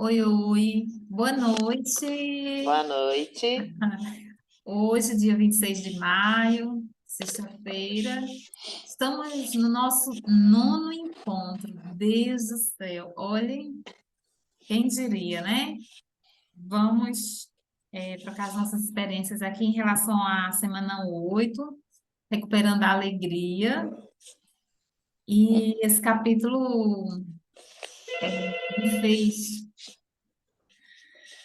Oi, oi, boa noite. Boa noite. Hoje, dia 26 de maio, sexta-feira, estamos no nosso nono encontro. Deus do céu, olhem, quem diria, né? Vamos trocar as nossas experiências aqui em relação à semana 8, recuperando a alegria. E esse capítulo me fez,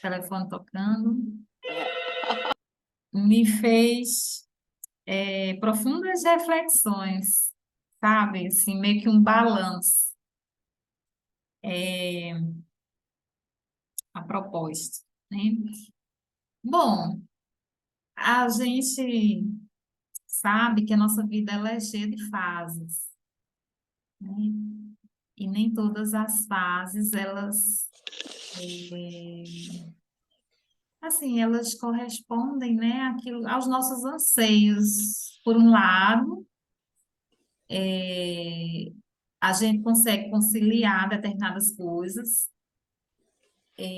telefone tocando, me fez profundas reflexões, sabe? Assim, meio que um balanço a propósito, né? Bom, a gente sabe que a nossa vida ela é cheia de fases, né? E nem todas as fases elas assim, elas correspondem, né, aos nossos anseios. Por um lado, a gente consegue conciliar determinadas coisas,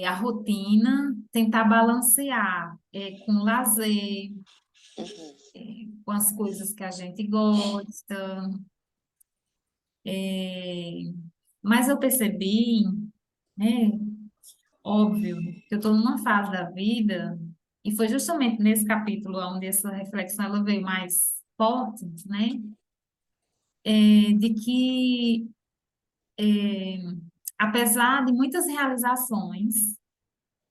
a rotina, tentar balancear com lazer, Uhum. com as coisas que a gente gosta. é, mas eu percebi, né, óbvio, que eu estou numa fase da vida, e foi justamente nesse capítulo onde essa reflexão ela veio mais forte, né, de que, apesar de muitas realizações,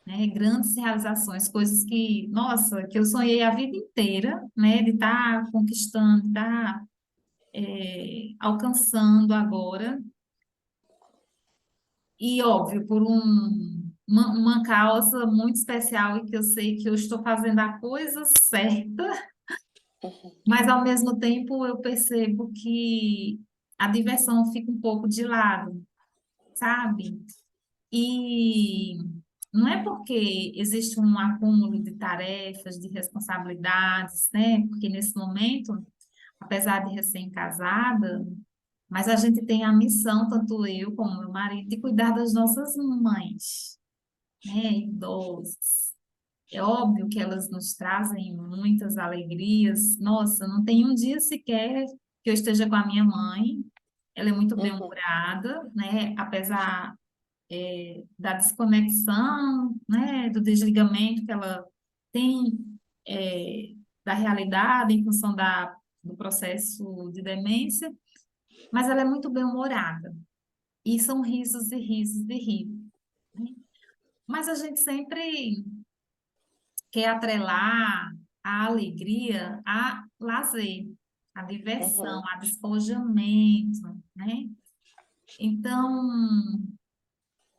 né, grandes realizações, coisas que, nossa, que eu sonhei a vida inteira, né, de estar conquistando, de estar alcançando agora, e óbvio, por uma causa muito especial e que eu sei que eu estou fazendo a coisa certa, mas ao mesmo tempo eu percebo que a diversão fica um pouco de lado, sabe? E não é porque existe um acúmulo de tarefas, de responsabilidades, né? Porque nesse momento, apesar de recém-casada, mas a gente tem a missão, tanto eu como meu marido, de cuidar das nossas mães, né? Idosas. É óbvio que elas nos trazem muitas alegrias. Nossa, não tem um dia sequer que eu esteja com a minha mãe. Ela é muito Uhum. bem-humorada, né? Apesar da desconexão, né, do desligamento que ela tem da realidade em função do processo de demência, mas ela é muito bem-humorada. E são risos e risos e risos, né? Mas a gente sempre quer atrelar a alegria a lazer, a diversão, Uhum. a despojamento, né? Então,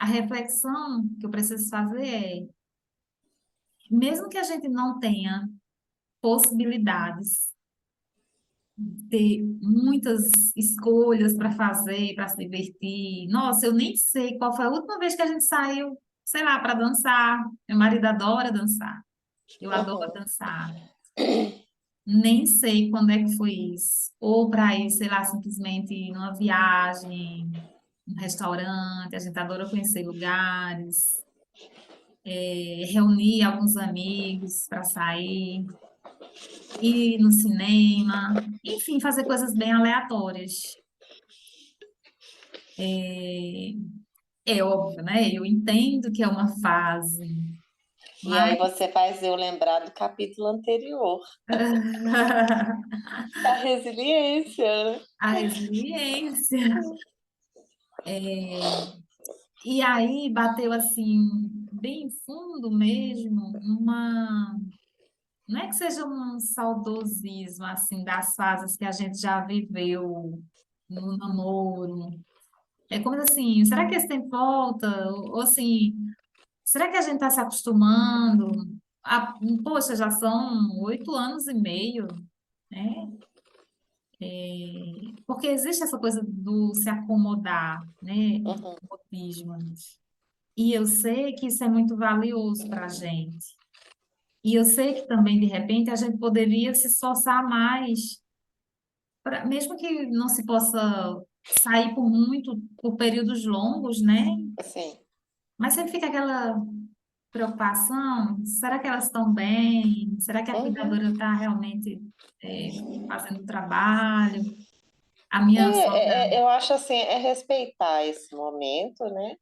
a reflexão que eu preciso fazer é mesmo que a gente não tenha possibilidades, ter muitas escolhas para fazer, para se divertir. Nossa, eu nem sei qual foi a última vez que a gente saiu, sei lá, para dançar. Meu marido adora dançar. Eu adoro Uhum. dançar. Nem sei quando é que foi isso. Ou para ir, sei lá, simplesmente numa viagem, um restaurante. A gente adora conhecer lugares, reunir alguns amigos para sair. Ir no cinema, enfim, fazer coisas bem aleatórias. É óbvio, né? Eu entendo que é uma fase, E aí mas você faz eu lembrar do capítulo anterior, da resiliência. a resiliência. E aí bateu assim, bem fundo mesmo, não é que seja um saudosismo assim das fases que a gente já viveu no namoro. É como assim, será que esse tempo volta? Ou assim, será que a gente está se acostumando? Poxa, já são 8 anos e meio, né? Porque existe essa coisa do se acomodar, né? Do Uhum. comodismo. E eu sei que isso é muito valioso para a gente. E eu sei que também, de repente, a gente poderia se esforçar mais, mesmo que não se possa sair por períodos longos, né? Assim. Mas sempre fica aquela preocupação, será que elas estão bem? Será que a Uhum. cuidadora está realmente fazendo o trabalho? A minha sogra, Eu acho assim, é respeitar esse momento, né?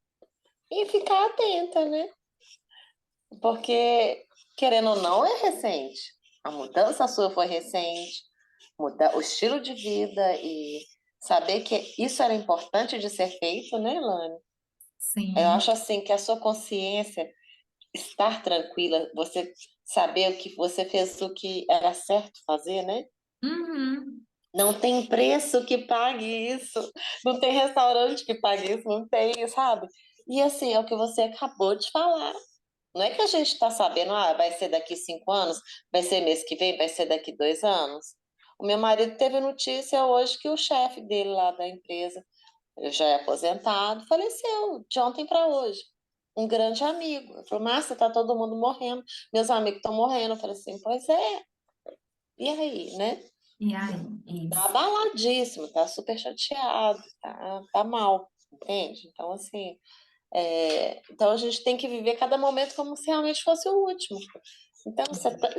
E ficar atenta, né? Porque, querendo ou não, é recente. A mudança sua foi recente, mudar o estilo de vida e saber que isso era importante de ser feito, né, Lani? Eu sim. acho assim que a sua consciência estar tranquila, você saber o que você fez, o que era certo fazer, né? Uhum. Não tem preço que pague isso, não tem restaurante que pague isso, não tem, sabe? E assim, é o que você acabou de falar. Não é que a gente está sabendo, vai ser daqui 5 anos, vai ser mês que vem, vai ser daqui 2 anos. O meu marido teve notícia hoje que o chefe dele lá da empresa, eu já é aposentado, faleceu de ontem para hoje. Um grande amigo. Ele falou, Márcia, tá todo mundo morrendo, meus amigos estão morrendo. Eu falei assim, pois é, e aí, né? E aí, Tá isso. abaladíssimo, tá super chateado, tá mal, entende? Então, assim, então a gente tem que viver cada momento como se realmente fosse o último. Então,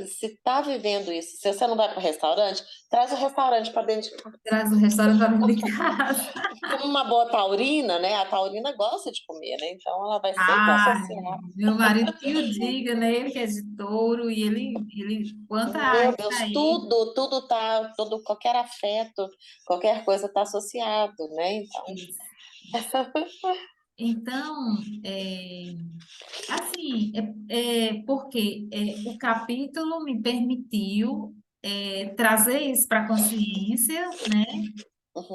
se tá vivendo isso, se você não vai para o restaurante, traz o restaurante para dentro de casa. Traz o restaurante para dentro de casa. Como uma boa taurina, né? A taurina gosta de comer, né? Então ela vai sempre Ai, associar. meu marido que o diga, né? Ele que é de touro e quanto a Meu isso Deus, aí, tudo tá, qualquer afeto, qualquer coisa tá associado, né? Então, isso. Então, assim, porque o capítulo me permitiu trazer isso para a consciência, né?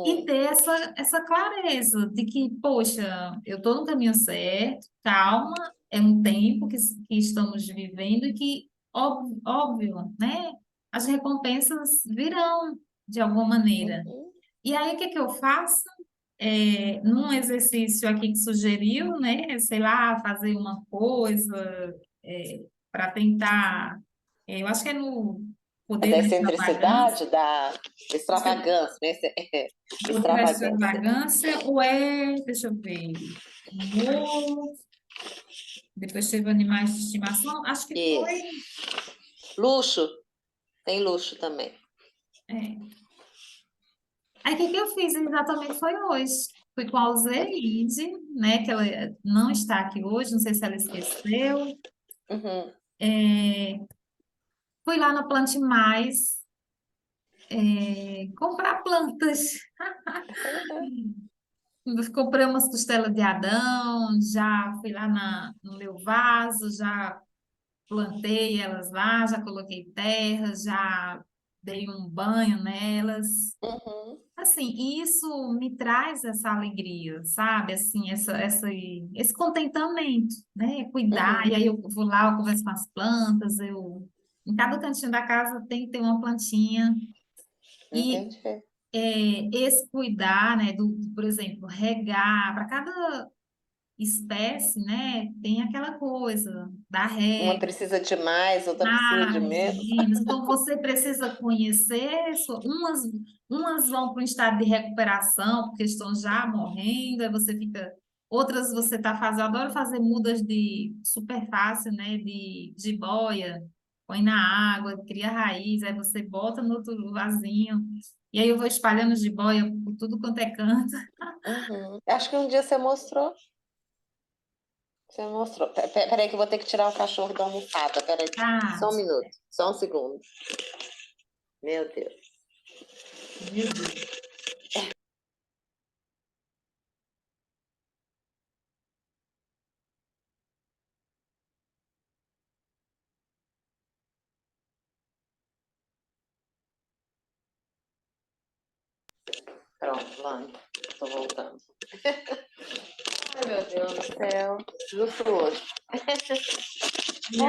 E uhum, ter essa clareza de que, poxa, eu estou no caminho certo, calma, é um tempo que estamos vivendo e que, óbvio, né? As recompensas virão de alguma maneira. uhum, E aí, o que que eu faço? Num exercício aqui que sugeriu, né? Sei lá, fazer uma coisa para tentar. Eu acho que é no a Poder da da Extravagância. excentricidade, da extravagância, né? Poder da Extravagância. Extravagância, ou deixa eu ver, amor, depois teve animais de estimação, acho que foi. Isso. Luxo, tem luxo também. é. Aí o que que eu fiz exatamente foi hoje. Fui com a Alzeide, né, que ela não está aqui hoje, não sei se ela esqueceu. Uhum. É, fui lá na Plante Mais, comprar plantas. Comprei umas costelas de Adão, já fui lá no meu vaso, já plantei elas lá, já coloquei terra, já dei um banho nelas. Uhum. Assim, isso me traz essa alegria, sabe? Assim, esse contentamento, né? Cuidar, e Uhum. aí eu vou lá, eu converso com as plantas, em cada cantinho da casa tem que ter uma plantinha. E Entendi. esse cuidar, né? Por exemplo, regar, para cada espécie, né? Tem aquela coisa da Uma rega, precisa de mais, outra precisa de mais, menos. menos. Então, você precisa conhecer, umas vão para um estado de recuperação, porque estão já morrendo, aí você fica. Outras você está fazendo, eu adoro fazer mudas de super fácil, né? De jiboia, põe na água, cria raiz, aí você bota no outro vasinho, e aí eu vou espalhando jiboia por tudo quanto é canto. Uhum. Acho que um dia você mostrou. Você mostrou. Peraí que eu vou ter que tirar o cachorro da almofada. Peraí. Ah, Só um minuto. Só um segundo. Meu Deus. meu Deus. Pronto, Lani. Tô voltando. Ai, meu Deus do céu. Justo hoje. E Oi.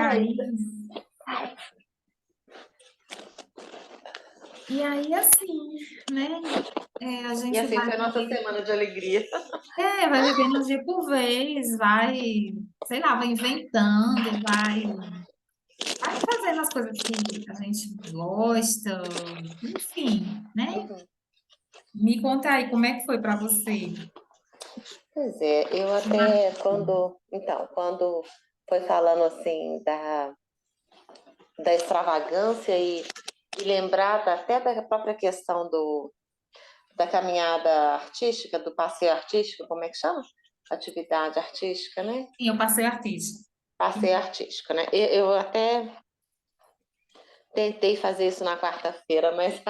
aí, assim, né? A E gente assim foi a nossa semana de alegria. vai vivendo um dia por vez, vai, sei lá, vai inventando, vai fazendo as coisas que a gente gosta, enfim, né? Uhum. Me conta aí, como é que foi para você? Pois é, eu até quando foi falando assim da extravagância e lembrar até da própria questão da caminhada artística, do passeio artístico, como é que chama? Atividade artística, né? Sim, eu passei artista. Passeio artístico, né? Eu até tentei fazer isso na quarta-feira, mas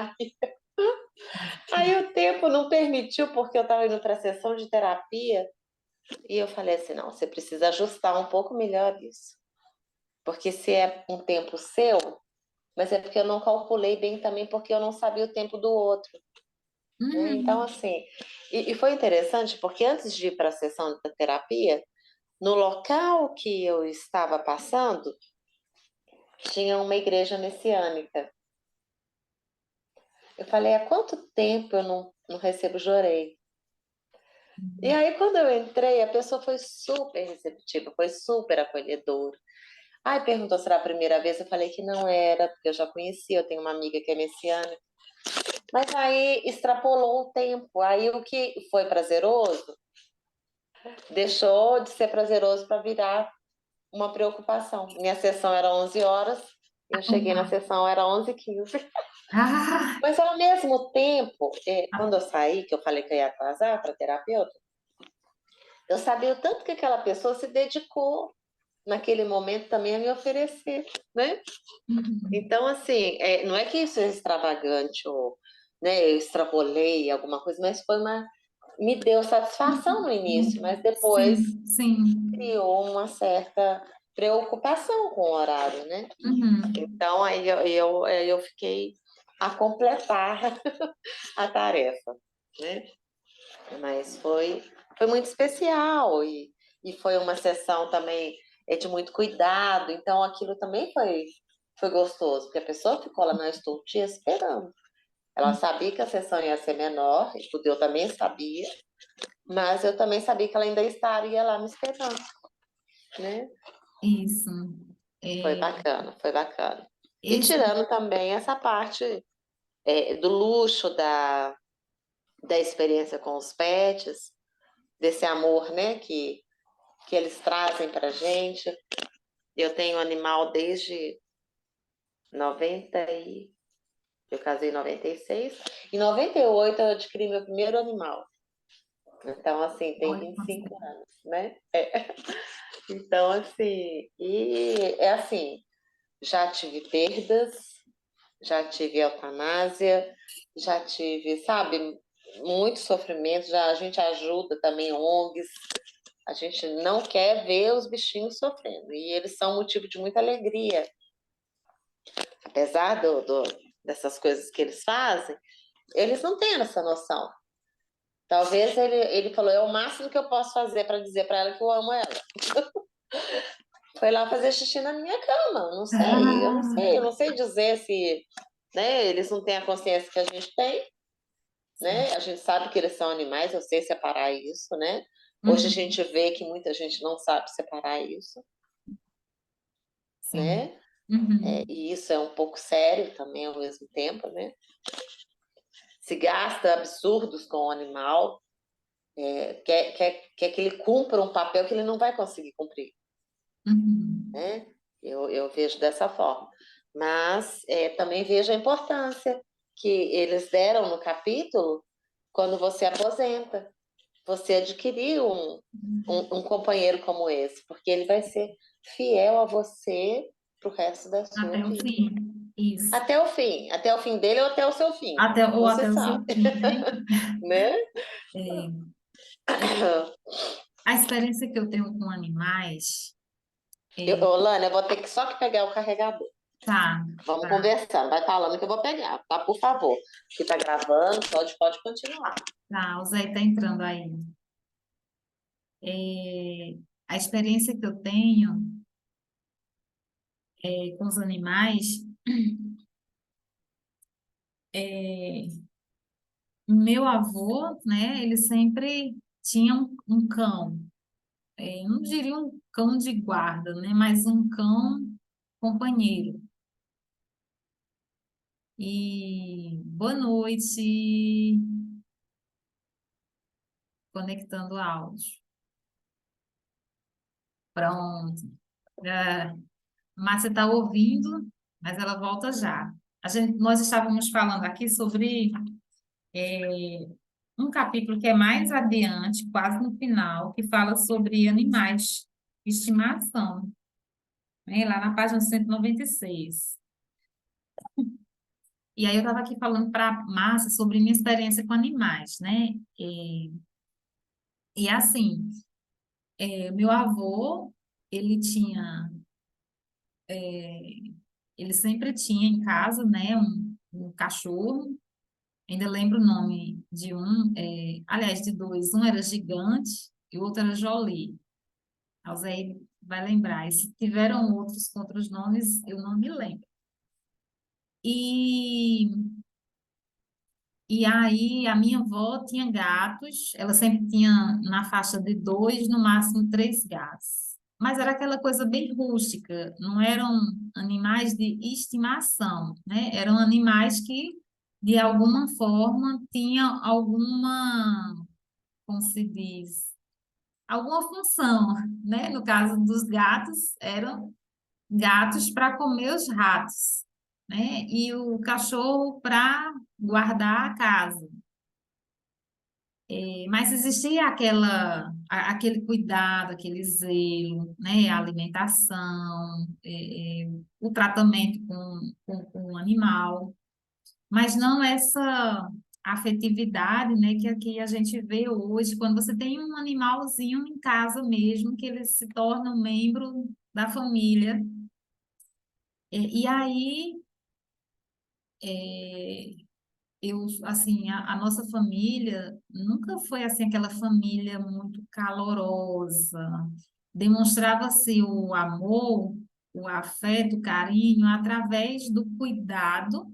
aí o tempo não permitiu, porque eu estava indo para a sessão de terapia, e eu falei assim, não, você precisa ajustar um pouco melhor isso. Porque se é um tempo seu, mas é porque eu não calculei bem também, porque eu não sabia o tempo do outro, né? Então, Uhum. assim, e foi interessante, porque antes de ir para a sessão da terapia, no local que eu estava passando, tinha uma igreja messiânica. Eu falei, há quanto tempo eu não recebo jorei? E aí, quando eu entrei, a pessoa foi super receptiva, foi super acolhedora. Aí perguntou se era a primeira vez, eu falei que não era, porque eu já conhecia, eu tenho uma amiga que é messiânica. Mas aí extrapolou o tempo. Aí o que foi prazeroso deixou de ser prazeroso para virar uma preocupação. Minha sessão era 11 horas, eu cheguei na sessão, era 11h15. Ah, Mas ao mesmo tempo, quando eu saí, que eu falei que eu ia atrasar para terapeuta, eu sabia o tanto que aquela pessoa se dedicou naquele momento também a me oferecer, né? uhum. Então, assim, não é que isso é extravagante ou, né, eu extrapolei alguma coisa, mas me deu satisfação no início, mas depois Sim, sim. criou uma certa preocupação com o horário, né? Uhum. Então, aí eu fiquei a completar a tarefa, né? Mas foi muito especial e foi uma sessão também de muito cuidado, então aquilo também foi gostoso, porque a pessoa ficou lá, não, estou te esperando. Ela sabia que a sessão ia ser menor, isso eu também sabia, mas eu também sabia que ela ainda estaria lá me esperando, né? Isso. Foi É, bacana, foi bacana. E esse, tirando também essa parte do luxo da experiência com os pets, desse amor, né, que eles trazem para gente. Eu tenho animal desde 90 e... Eu casei em 96. Em 98 eu adquiri meu primeiro animal. Então, assim, tem olha, 25 anos, né? Então, assim, e é assim, já tive perdas, já tive eutanásia, já tive, sabe, muito sofrimento, já a gente ajuda também ONGs, a gente não quer ver os bichinhos sofrendo, e eles são motivo de muita alegria, apesar dessas coisas que eles fazem, eles não têm essa noção. Talvez ele falou, é o máximo que eu posso fazer para dizer para ela que eu amo ela. Foi lá fazer xixi na minha cama, não sei, ah, eu não sei dizer se, né, eles não têm a consciência que a gente tem, sim. né? A gente sabe que eles são animais, eu sei separar isso, né? Hoje a Uhum. gente vê que muita gente não sabe separar isso, Sim. né? Uhum. E isso é um pouco sério também ao mesmo tempo, né? Se gasta absurdos com o animal, quer que ele cumpra um papel que ele não vai conseguir cumprir, Uhum. né? Eu vejo dessa forma. Mas também vejo a importância que eles deram no capítulo quando você aposenta. Você adquirir um companheiro como esse, porque ele vai ser fiel a você pro resto da sua Até o vida. fim. Isso. Até o fim dele ou até o seu fim, Ou não se até o sabe, seu fim, né? né? É, a experiência que eu tenho com animais é, Lana, eu vou ter que só que pegar o carregador. tá, Vamos tá, conversando, vai falando que eu vou pegar, tá? Por favor. Que tá gravando, pode continuar. tá, o Zé tá entrando aí. É, a experiência que eu tenho com os animais, é, meu avô, né, ele sempre tinha um cão. Eu não diria um cão de guarda, né, mas um cão companheiro. E boa noite. conectando áudio. Pronto. É, Márcia está ouvindo, mas ela volta já. Nós estávamos falando aqui sobre um capítulo que é mais adiante, quase no final, que fala sobre animais de estimação, né? Lá na página 196. E aí eu estava aqui falando para a Márcia sobre minha experiência com animais, né? E assim, meu avô, ele tinha, ele sempre tinha em casa, né, um cachorro. Ainda lembro o nome de um, aliás, de dois. Um era Gigante e o outro era Jolie. A Zé vai lembrar. E se tiveram outros com outros nomes, eu não me lembro. E, e aí, a minha avó tinha gatos, ela sempre tinha na faixa de dois, no máximo três gatos. Mas era aquela coisa bem rústica, não eram animais de estimação, né? Eram animais que, de alguma forma, tinham alguma, como se diz, alguma função, né? No caso dos gatos, eram gatos para comer os ratos, né? E o cachorro para guardar a casa. Mas existia aquele cuidado, aquele zelo, né? A alimentação, o tratamento com o animal, mas não essa afetividade, né? Que aqui a gente vê hoje, quando você tem um animalzinho em casa mesmo, que ele se torna um membro da família. E aí, é, assim, a nossa família nunca foi, assim, aquela família muito calorosa. Demonstrava-se o amor, o afeto, o carinho, através do cuidado,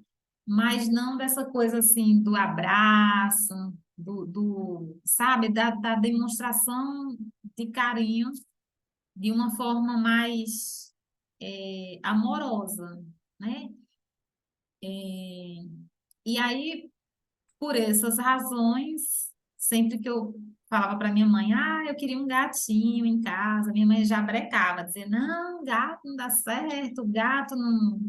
mas não dessa coisa, assim, do abraço, sabe, da demonstração de carinho de uma forma mais amorosa, né? E aí, por essas razões, sempre que eu falava para minha mãe, eu queria um gatinho em casa, minha mãe já brecava, dizia, não, gato não dá certo, gato não.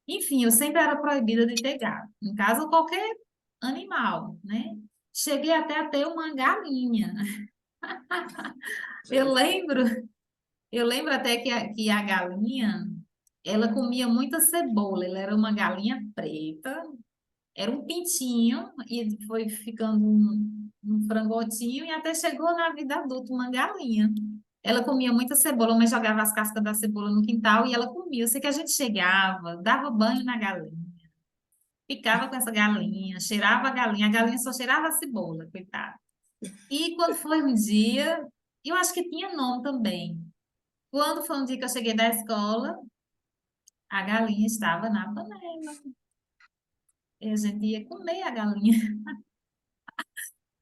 Enfim, eu sempre era proibida de ter gato, em casa ou qualquer animal, né? Cheguei até a ter uma galinha. Eu lembro, eu lembro até que a galinha, ela comia muita cebola, ela era uma galinha preta, era um pintinho e foi ficando um frangotinho e até chegou na vida adulta uma galinha. Ela comia muita cebola, mas jogava as cascas da cebola no quintal e ela comia. Eu sei que a gente chegava, dava banho na galinha, ficava com essa galinha, cheirava a galinha só cheirava a cebola, coitada. E quando foi um dia, eu acho que tinha nome também. Quando foi um dia que eu cheguei da escola, a galinha estava na panela. E a gente ia comer a galinha.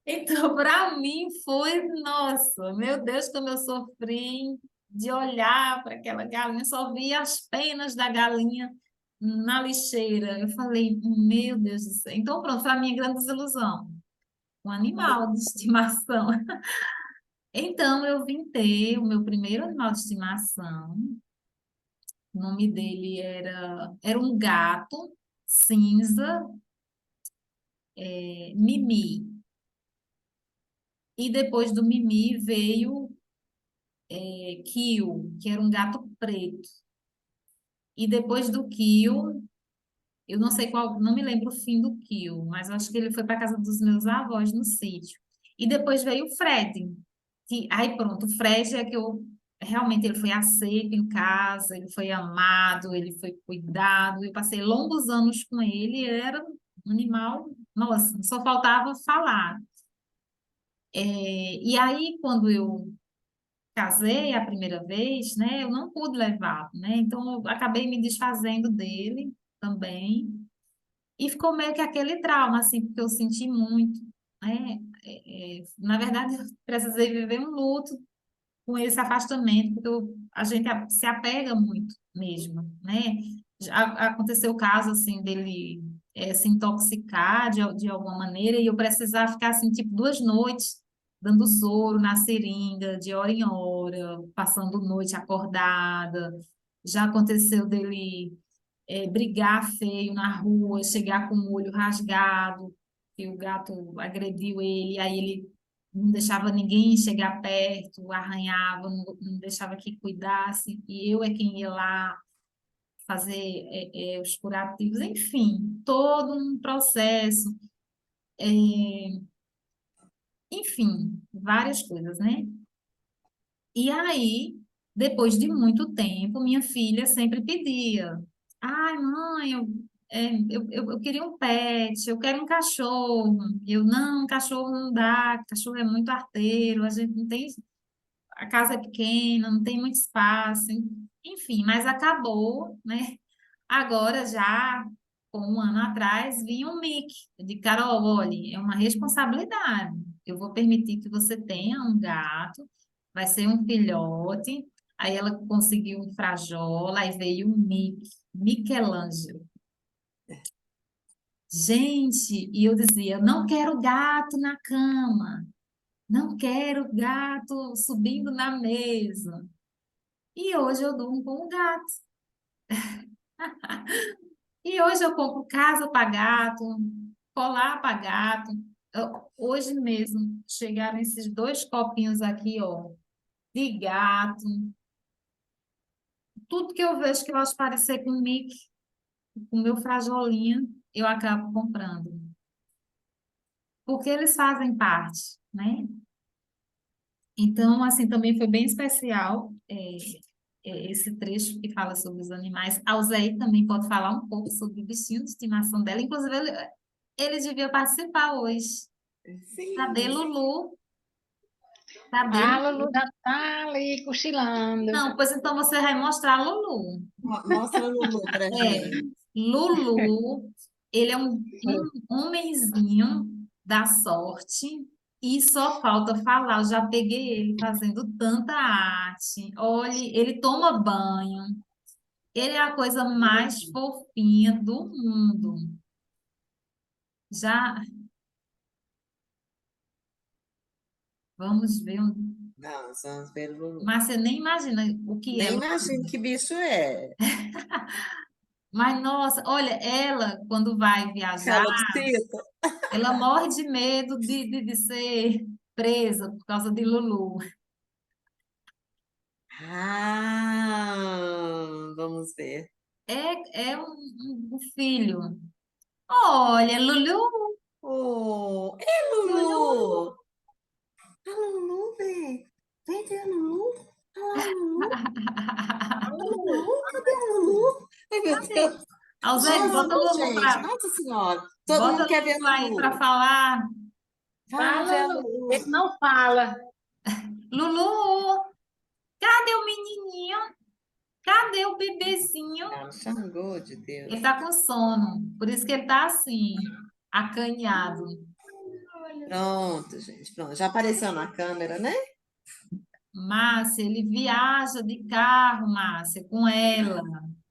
Então, para mim foi, nossa, meu Deus, como eu sofri de olhar para aquela galinha, só via as penas da galinha na lixeira. Eu falei, meu Deus do céu. Então, pronto, foi a minha grande desilusão. Um animal de estimação. Então, eu vim ter o meu primeiro animal de estimação. O nome dele era um gato cinza, Mimi. E depois do Mimi veio Kio, que era um gato preto. E depois do Kio, eu não sei qual, não me lembro o fim do Kio, mas eu acho que ele foi para casa dos meus avós no sítio. E depois veio o Fred. Aí pronto, o Fred é que eu realmente ele foi aceito em casa, ele foi amado, ele foi cuidado. Eu passei longos anos com ele, ele era um animal, nossa, só faltava falar. E aí, quando eu casei a primeira vez, né, eu não pude levá-lo, né? Então eu acabei me desfazendo dele também. E ficou meio que aquele trauma, assim, porque eu senti muito, né? Na verdade, eu precisei viver um luto com esse afastamento, porque a gente se apega muito mesmo, né? Já aconteceu o caso, assim, dele se intoxicar de alguma maneira e eu precisar ficar, assim, tipo, 2 noites dando soro na seringa de hora em hora, passando noite acordada. Já aconteceu dele brigar feio na rua, chegar com o olho rasgado, que o gato agrediu ele, aí ele não deixava ninguém chegar perto, arranhava, não deixava que cuidasse, e eu é quem ia lá fazer os curativos, enfim, todo um processo, é, enfim, várias coisas, né? E aí, depois de muito tempo, minha filha sempre pedia: ai, mãe, eu queria um pet, eu quero um cachorro. Eu, não, cachorro não dá, cachorro é muito arteiro, a gente não tem, a casa é pequena, não tem muito espaço. Enfim, mas acabou, né? Agora já, com um ano atrás, vinha um Mickey. Eu disse: Carol, olha, é uma responsabilidade. Eu vou permitir que você tenha um gato, vai ser um filhote. Aí ela conseguiu um frajola, aí veio um Mickey, Michelangelo. Gente, e eu dizia: não quero gato na cama, não quero gato subindo na mesa. E hoje eu durmo com o gato. E hoje eu compro casa para gato, colar para gato. Hoje mesmo chegaram esses dois copinhos aqui, ó, de gato. Tudo que eu vejo que vai parecer com o Mickey, com o meu frajolinha, eu acabo comprando. Porque eles fazem parte, né? Então, assim, também foi bem especial esse trecho que fala sobre os animais. A Alzei também pode falar um pouco sobre o bichinho de estimação dela. Inclusive, ele devia participar hoje. Cadê Sim. Lulu? Cadê A Lulu Lulu? já tá ali cochilando. Não, pois então você vai mostrar a Lulu. Mostra o Lulu pra É, gente. Lulu, ele é um homenzinho da sorte e só falta falar. Eu já peguei ele fazendo tanta arte. Olhe, ele toma banho. Ele é a coisa mais fofinha do mundo. Já vamos ver. Vamos, vamos ver o Lulu. Mas você nem imagina o que é. Nem imagino que bicho é. Mas, nossa, olha, ela, quando vai viajar, Calopsita. ela morre de medo de ser presa por causa de Lulu. Ah, vamos ver. É um filho. Olha, Lulu, Oh, é Lulu. Lulu! A Lulu, vem. Vem ver a Lulu. Olha lá a Lulu. A Lulu, cadê a Lulu? Ai, meu Deus. Alzete, Jesus, gente. Nossa Senhora. Todo bota mundo quer ver a Lulu aí para Lulu. falar. Vamos ver Fala, a Lulu. Lulu. Ele não fala. Lulu, cadê o menininho? Cadê o bebezinho? Ah, Xangô de Ele Deus. tá com sono, por isso que ele tá assim, acanhado. Pronto, gente. Pronto. Já apareceu na câmera, né? Márcia, ele viaja de carro, Márcia, com ela.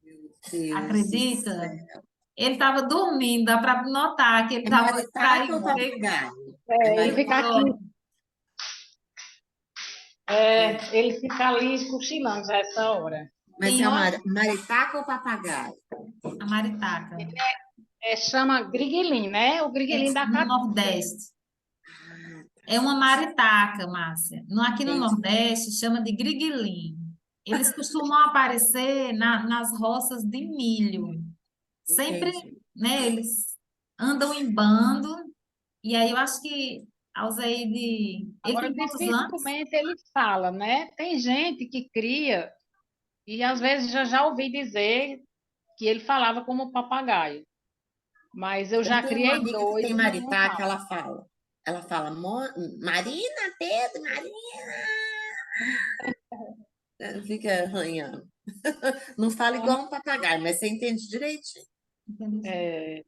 Deus do Acredita? céu. Ele estava dormindo, dá para notar que ele É estava maritaca ou caído. papagaio? É Ele fica aqui, maritaca? ele fica ali cochilando já essa hora. Mas E é olha, maritaca ou papagaio? a maritaca, Chama griguelim, né? O griguelim da no caatinga. Nordeste. É uma maritaca, Márcia. Aqui no Entendi, Nordeste chama de griguelim. Eles costumam aparecer nas roças de milho. Sempre, entendi. né? Eles andam em bando. E aí eu acho que Alzaide, ele Agora, tem quantos anos? dificilmente ele fala, né? Tem gente que cria, e às vezes já ouvi dizer que ele falava como papagaio. Mas eu Eu já tenho uma criei amiga que dois tem e nenhum maritaca, fala. ela fala. Ela fala, Marina, Pedro, Marina. Ela fica arranhando. Não fala igual um papagaio, mas você entende direitinho.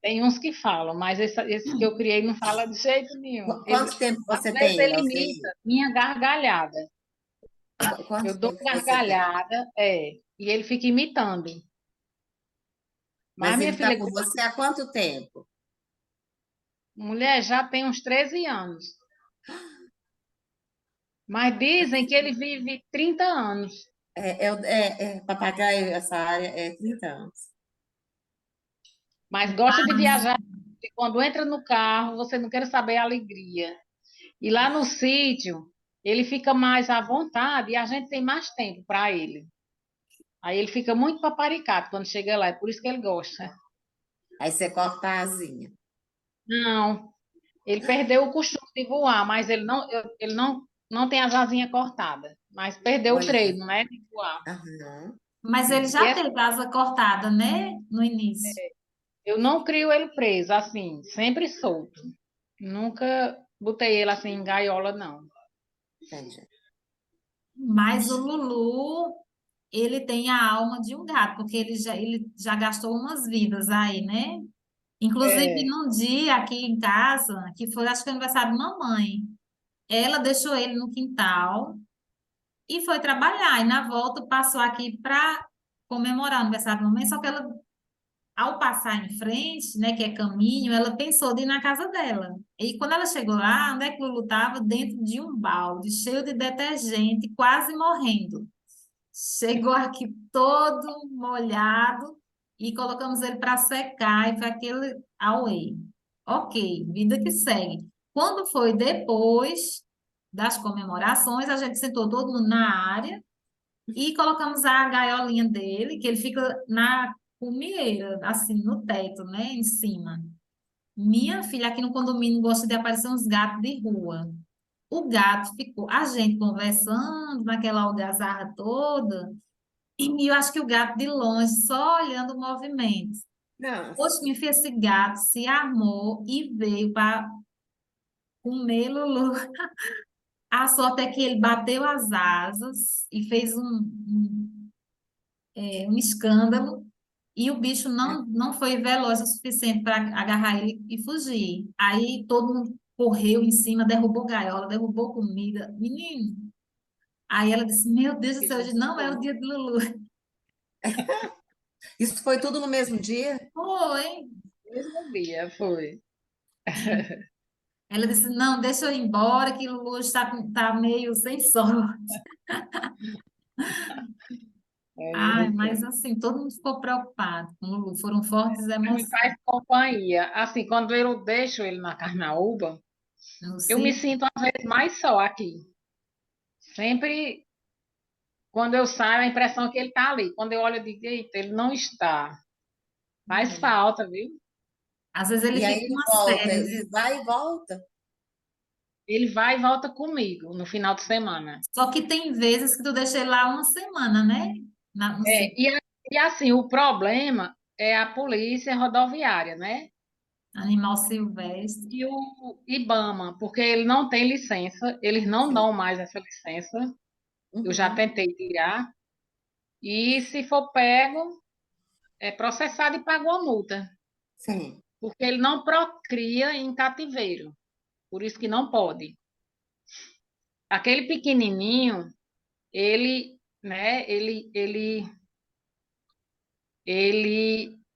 Tem uns que falam, mas esse que eu criei não fala de jeito nenhum. Quanto tempo Às você vezes tem, ele Alzei? imita minha gargalhada. Quanto Eu dou tempo você tem? gargalhada, e ele fica imitando. Mas Mas ele minha está filha, com você há quanto tempo? mulher já tem uns 13 anos. Mas dizem que ele vive 30 anos. Papagaio, essa área é 30 anos. Mas gosta de Mas, viajar. E quando entra no carro, você não quer saber a alegria. E lá no sítio, ele fica mais à vontade e a gente tem mais tempo para ele. Aí ele fica muito paparicado quando chega lá, é por isso que ele gosta. Aí você corta a asinha. Não, ele perdeu o costume de voar, mas ele não tem as asinhas cortadas, mas perdeu o Olha. treino, né, de voar. Aham. mas ele E já teve asa cortada, né? No início. eu não crio ele preso, assim, sempre solto. Nunca botei ele assim em gaiola, não. Entendi. Mas o Lulu, ele tem a alma de um gato, porque ele já gastou umas vidas aí, né? Inclusive, É. num dia aqui em casa, que foi, acho que aniversário de mamãe, ela deixou ele no quintal e foi trabalhar. E na volta passou aqui para comemorar o aniversário da mamãe, só que ela, ao passar em frente, né, que é caminho, ela pensou de ir na casa dela. E quando ela chegou lá, onde é que o Lulu estava? Dentro de um balde, cheio de detergente, quase morrendo. Chegou aqui todo molhado e colocamos ele para secar e foi aquele away. Ok, vida que segue. Quando foi depois das comemorações, a gente sentou todo mundo na área e colocamos a gaiolinha dele, que ele fica na cumieira, assim, no teto, né, em cima. Minha filha aqui no condomínio gosta de aparecer uns gatos de rua. O gato ficou, a gente conversando naquela algazarra toda, e eu acho que o gato de longe, só olhando o movimento. Poxa, Nossa. minha filha, esse gato se armou e veio para comer Lulu. A sorte é que ele bateu as asas e fez um escândalo, e o bicho não foi veloz o suficiente para agarrar ele e fugir. Aí todo mundo correu em cima, derrubou gaiola, derrubou comida. Menino, aí ela disse: Meu Deus do céu, hoje não é o dia de Lulu. Isso foi tudo no mesmo dia? Foi. Mesmo dia, foi. Ela disse: Não, deixa eu ir embora, que Lulu tá meio sem sorte. Ai, É, mas assim, todo mundo ficou preocupado com Lulu. Foram fortes me emoções faz companhia. Assim, quando eu deixo ele na carnaúba, no eu me sítio. sinto às vezes mais só aqui. Sempre, quando eu saio, a impressão é que ele está ali. Quando eu olho, eu digo, eita, ele não está. Faz É. falta, viu? Às vezes ele E aí fica ele umas volta, férias. ele vai e volta. Ele vai e volta comigo no final de semana. Só que tem vezes que tu deixa ele lá uma semana, né? No sítio. E assim, o problema é a polícia rodoviária, né? Animal silvestre. E o IBAMA, porque ele não tem licença, eles não Sim. dão mais essa licença. Eu já Uhum. tentei tirar. E se for pego, é processado e paga uma multa, Sim. porque ele não procria em cativeiro, por isso que não pode. Aquele pequenininho, ele, né, ele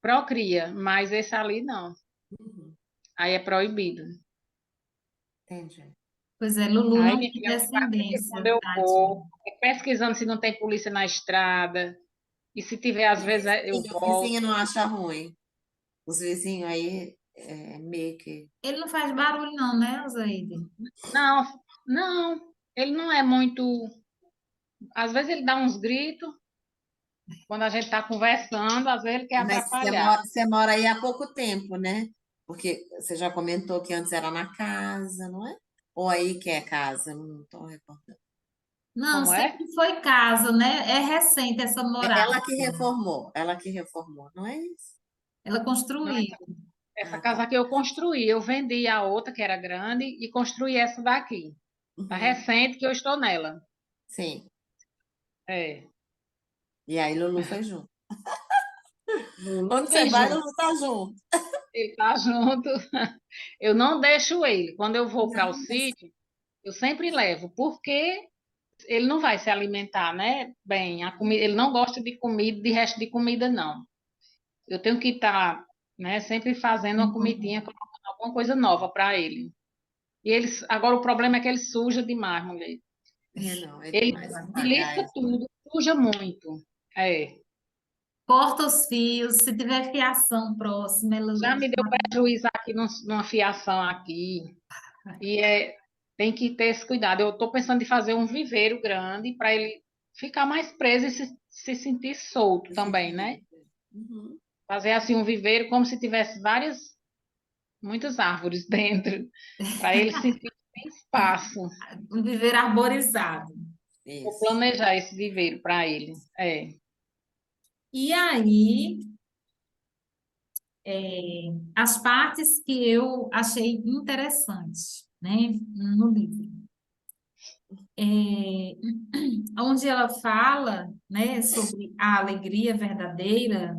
procria, mas esse ali não. Uhum. Aí é proibido. Entendi. Pois é, Lulu Aí, não minha tem filha, eu faço que quando descendência, eu tadinho. vou, pesquisando se não tem polícia na estrada, e se tiver, às E vezes, eu o vizinho volto. não acha ruim. Os vizinhos aí meio que. Ele não faz barulho, não, né, Zaide? Não, não, ele não é muito. Às vezes ele dá uns gritos, quando a gente está conversando, às vezes ele quer Mas atrapalhar. você mora aí há pouco tempo, né? Porque você já comentou que antes era na casa, não é? Ou aí que é casa, não estou recordando. Não, Como é? sempre foi casa, né? É recente essa É morada. ela que reformou, não é isso? Ela Não, construiu. essa Ah, casa tá. aqui eu construí. Eu vendi a outra, que era grande, e construí essa daqui. Tá Uhum. recente que eu estou nela. Sim. É. E aí Lulu foi junto. Lulu Onde você vem vai, junto. Lulu tá junto. Ele tá junto. Eu não deixo ele. Quando eu vou para o Não, sítio, eu sempre levo, porque ele não vai se alimentar, né? Bem, ele não gosta de comida, de resto de comida, não. Eu tenho que estar, né, sempre fazendo uma comidinha, Uhum. colocando alguma coisa nova para ele. E eles, agora o problema é que ele suja demais, mulher. Não, é Ele demais belisca papagaio. tudo, suja muito. É. Corta os fios, se tiver fiação próxima, ela Já me deu prejuízo aqui numa fiação aqui. E tem que ter esse cuidado. Eu estou pensando em fazer um viveiro grande para ele ficar mais preso e se sentir solto também, né? Uhum. Fazer assim um viveiro como se tivesse muitas árvores dentro, para ele sentir que tem espaço. um viver arborizado. Vou Isso. planejar esse viveiro para ele. É. E aí, as partes que eu achei interessantes, né, no livro. Onde ela fala, né, sobre a alegria verdadeira,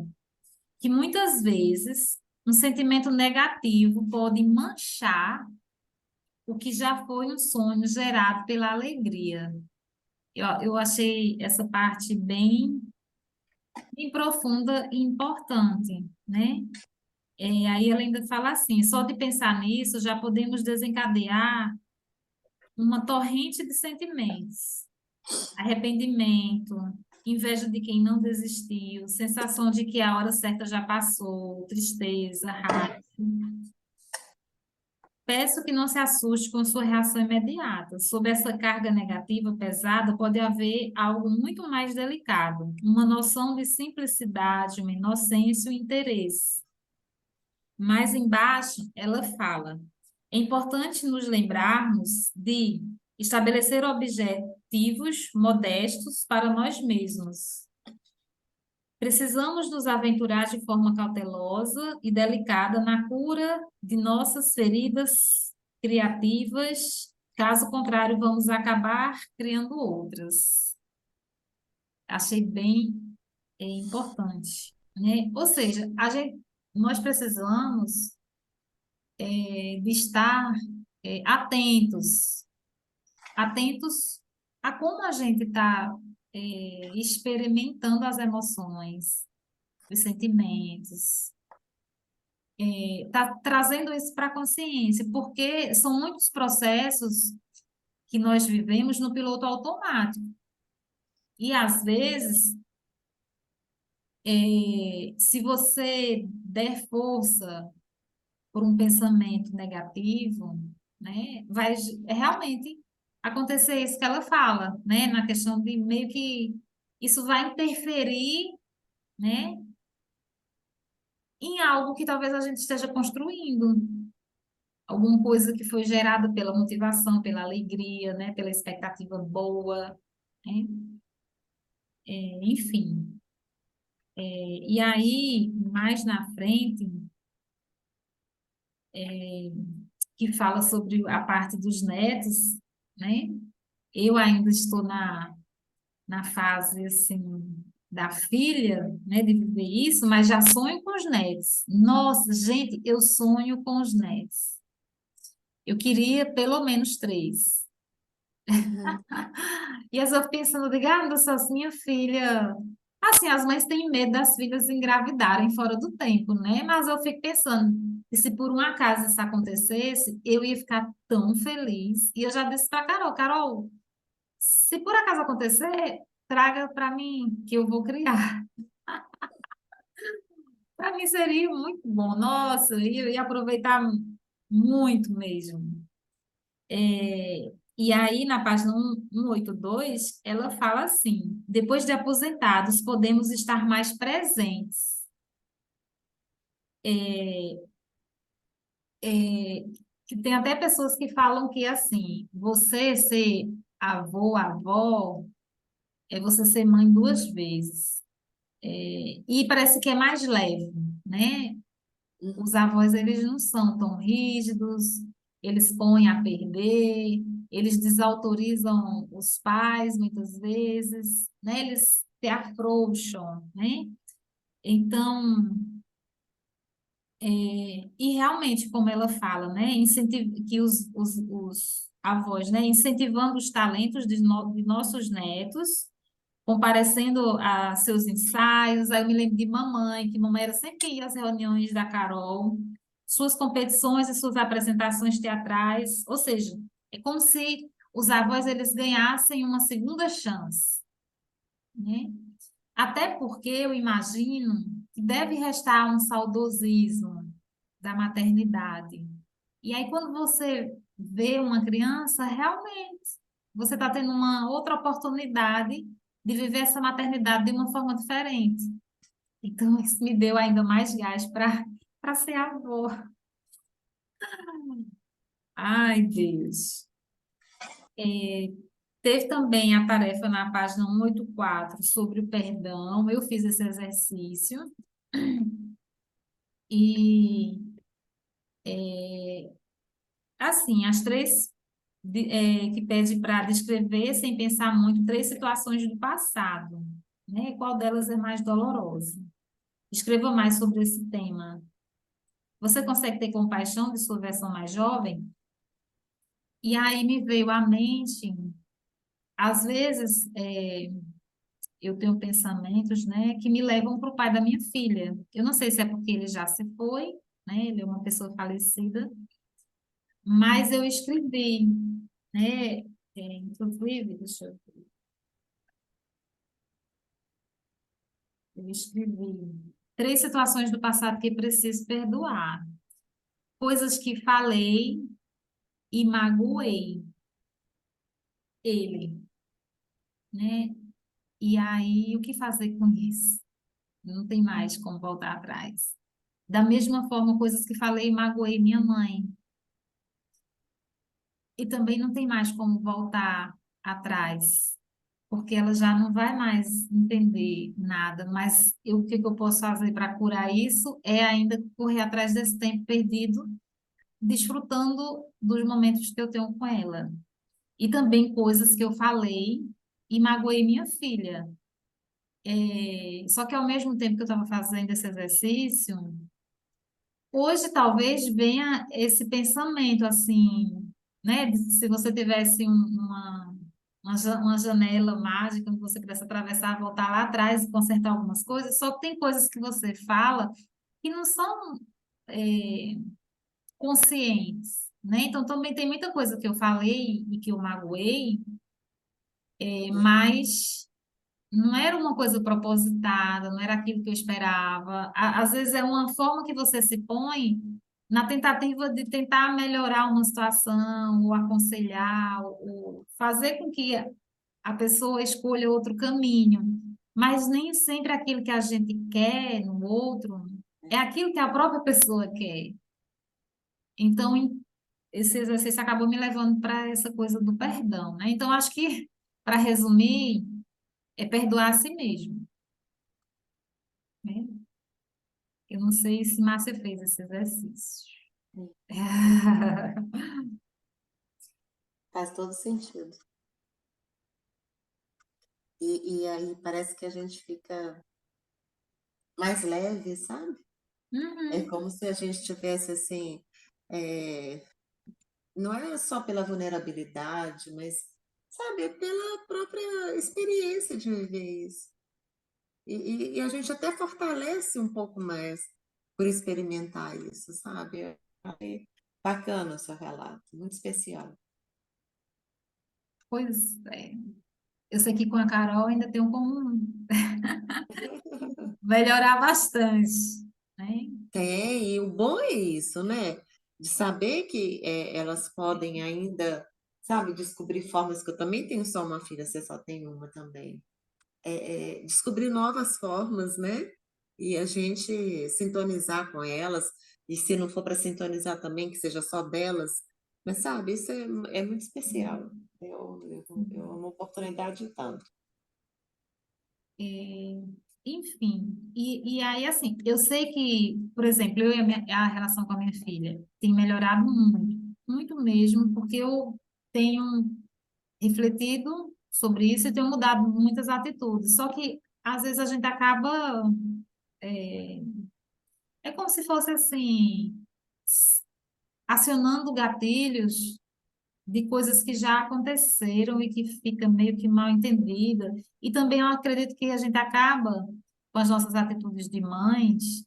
que muitas vezes um sentimento negativo pode manchar o que já foi um sonho gerado pela alegria. Eu achei essa parte bem profunda e importante, né? Aí ela ainda fala assim: só de pensar nisso já podemos desencadear uma torrente de sentimentos, arrependimento, inveja de quem não desistiu, sensação de que a hora certa já passou, tristeza, raiva. Peço que não se assuste com sua reação imediata. Sob essa carga negativa pesada, pode haver algo muito mais delicado, uma noção de simplicidade, uma inocência e um interesse. Mais embaixo, ela fala: é importante nos lembrarmos de estabelecer objetivos modestos para nós mesmos. Precisamos nos aventurar de forma cautelosa e delicada na cura de nossas feridas criativas, caso contrário, vamos acabar criando outras. Achei bem importante, né? Ou seja, nós precisamos de estar atentos, atentos a como a gente está experimentando as emoções, os sentimentos, está trazendo isso para a consciência, porque são muitos processos que nós vivemos no piloto automático. E às vezes, se você der força por um pensamento negativo, né, vai realmente acontecer isso que ela fala, né, na questão de meio que isso vai interferir, né, em algo que talvez a gente esteja construindo, alguma coisa que foi gerada pela motivação, pela alegria, né, pela expectativa boa, né, enfim. E aí, mais na frente, que fala sobre a parte dos netos, né? Eu ainda estou na fase, assim, da filha, né, de viver isso, mas já sonho com os netos. Nossa, gente, eu sonho com os netos. Eu queria pelo menos 3. Uhum. E eu só pensando, digo, meu Deus do céu, se minha filha... Assim, as mães têm medo das filhas engravidarem fora do tempo, né? Mas eu fico pensando, e se por um acaso isso acontecesse, eu ia ficar tão feliz. E eu já disse para Carol, se por acaso acontecer, traga para mim, que eu vou criar. Para mim seria muito bom. Nossa, eu ia aproveitar muito mesmo. E aí, na página 182, ela fala assim: depois de aposentados, podemos estar mais presentes. Que tem até pessoas que falam que, assim, você ser avô, avó, é você ser mãe 2 vezes. E parece que é mais leve, né? Os Uhum. avós, eles não são tão rígidos, eles põem a perder, eles desautorizam os pais muitas vezes, né? Eles se afrouxam, né? Então, e realmente, como ela fala, né? Que os avós, né? Incentivando os talentos de nossos netos, comparecendo a seus ensaios. Aí eu me lembro de mamãe, que mamãe era sempre que ia às reuniões da Carol, suas competições e suas apresentações teatrais, ou seja, é como se os avós eles ganhassem uma segunda chance, né? Até porque eu imagino que deve restar um saudosismo da maternidade. E aí, quando você vê uma criança, realmente você está tendo uma outra oportunidade de viver essa maternidade de uma forma diferente. Então, isso me deu ainda mais gás para ser avó. Ai, Deus. Teve também a tarefa na página 184 sobre o perdão. Eu fiz esse exercício. E, assim, as três que pede para descrever, sem pensar muito, três situações do passado, né? Qual delas é mais dolorosa? Escreva mais sobre esse tema. Você consegue ter compaixão de sua versão mais jovem? E aí me veio à mente, às vezes, eu tenho pensamentos, né, que me levam para o pai da minha filha. Eu não sei se é porque ele já se foi, né? Ele é uma pessoa falecida, mas eu escrevi, né? Inclusive, deixa eu ver, eu escrevi três situações do passado que preciso perdoar, coisas que falei e magoei ele, né? E aí, o que fazer com isso? Não tem mais como voltar atrás. Da mesma forma, coisas que falei e magoei minha mãe. E também não tem mais como voltar atrás, porque ela já não vai mais entender nada. Mas o que que eu posso fazer para curar isso é ainda correr atrás desse tempo perdido, desfrutando dos momentos que eu tenho com ela. E também coisas que eu falei e magoei minha filha. Só que ao mesmo tempo que eu estava fazendo esse exercício, hoje talvez venha esse pensamento assim, né? Se você tivesse uma janela mágica onde você pudesse atravessar, voltar lá atrás e consertar algumas coisas, só que tem coisas que você fala que não são é, conscientes, né? Então também tem muita coisa que eu falei e que eu magoei, mas não era uma coisa propositada, não era aquilo que eu esperava. Às vezes é uma forma que você se põe na tentativa de tentar melhorar uma situação, ou aconselhar, ou fazer com que a pessoa escolha outro caminho. Mas nem sempre aquilo que a gente quer no outro é aquilo que a própria pessoa quer. Então, esse exercício acabou me levando para essa coisa do perdão, né? Então, acho que, para resumir, é perdoar a si mesmo, né? Eu não sei se Márcia fez esse exercício. Faz todo sentido. E aí parece que a gente fica mais leve, sabe? É Uhum. como se a gente tivesse assim, é, não é só pela vulnerabilidade, mas, sabe, pela própria experiência de viver isso. E a gente até fortalece um pouco mais por experimentar isso, sabe? Achei bacana o seu relato, muito especial. Pois é. Eu sei que com a Carol ainda tenho como melhorar bastante, né? Tem, e o bom é isso, né? De saber que elas podem ainda, sabe, descobrir formas, que eu também tenho só uma filha, você só tem uma também. Descobrir novas formas, né? E a gente sintonizar com elas, e se não for para sintonizar também, que seja só delas. Mas, sabe, isso é muito especial. É uma oportunidade tanto. É, enfim, e aí, assim, eu sei que, por exemplo, eu e a relação com a minha filha tem melhorado muito, muito mesmo, porque eu tenho refletido sobre isso e tenho mudado muitas atitudes. Só que, às vezes, a gente acaba. É, é como se fosse assim, acionando gatilhos de coisas que já aconteceram e que fica meio que mal entendida. E também eu acredito que a gente acaba, com as nossas atitudes de mães,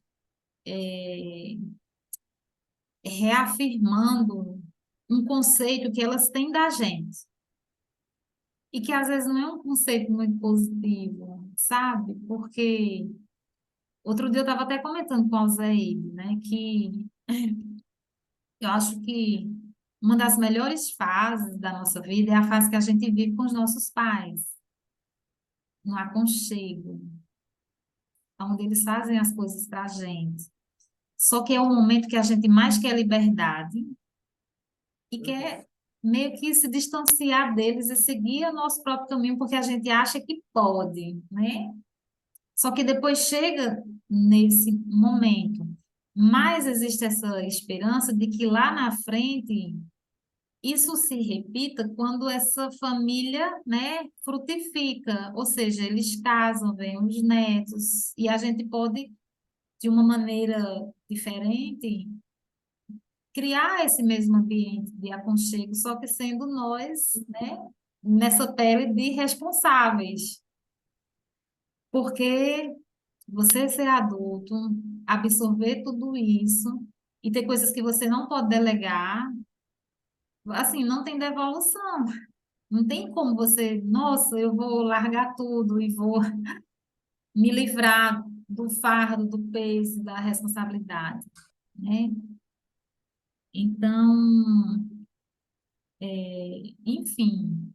reafirmando um conceito que elas têm da gente. e que às vezes não é um conceito muito positivo, sabe? Porque outro dia eu estava até comentando com o Alzeide, né, que eu acho que uma das melhores fases da nossa vida é a fase que a gente vive com os nossos pais, no aconchego, onde eles fazem as coisas para a gente. Só que é o momento que a gente mais quer liberdade e quer meio que se distanciar deles e seguir o nosso próprio caminho, porque a gente acha que pode, né? Só que depois chega nesse momento, mas existe essa esperança de que lá na frente isso se repita quando essa família, né, frutifica, ou seja, eles casam, vêm os netos, e a gente pode, de uma maneira diferente, criar esse mesmo ambiente de aconchego, só que sendo nós, né, nessa pele de responsáveis. Porque você ser adulto, absorver tudo isso e ter coisas que você não pode delegar, assim, não tem devolução. Não tem como você, nossa, eu vou largar tudo e vou me livrar do fardo, do peso, da responsabilidade, né? Então, enfim,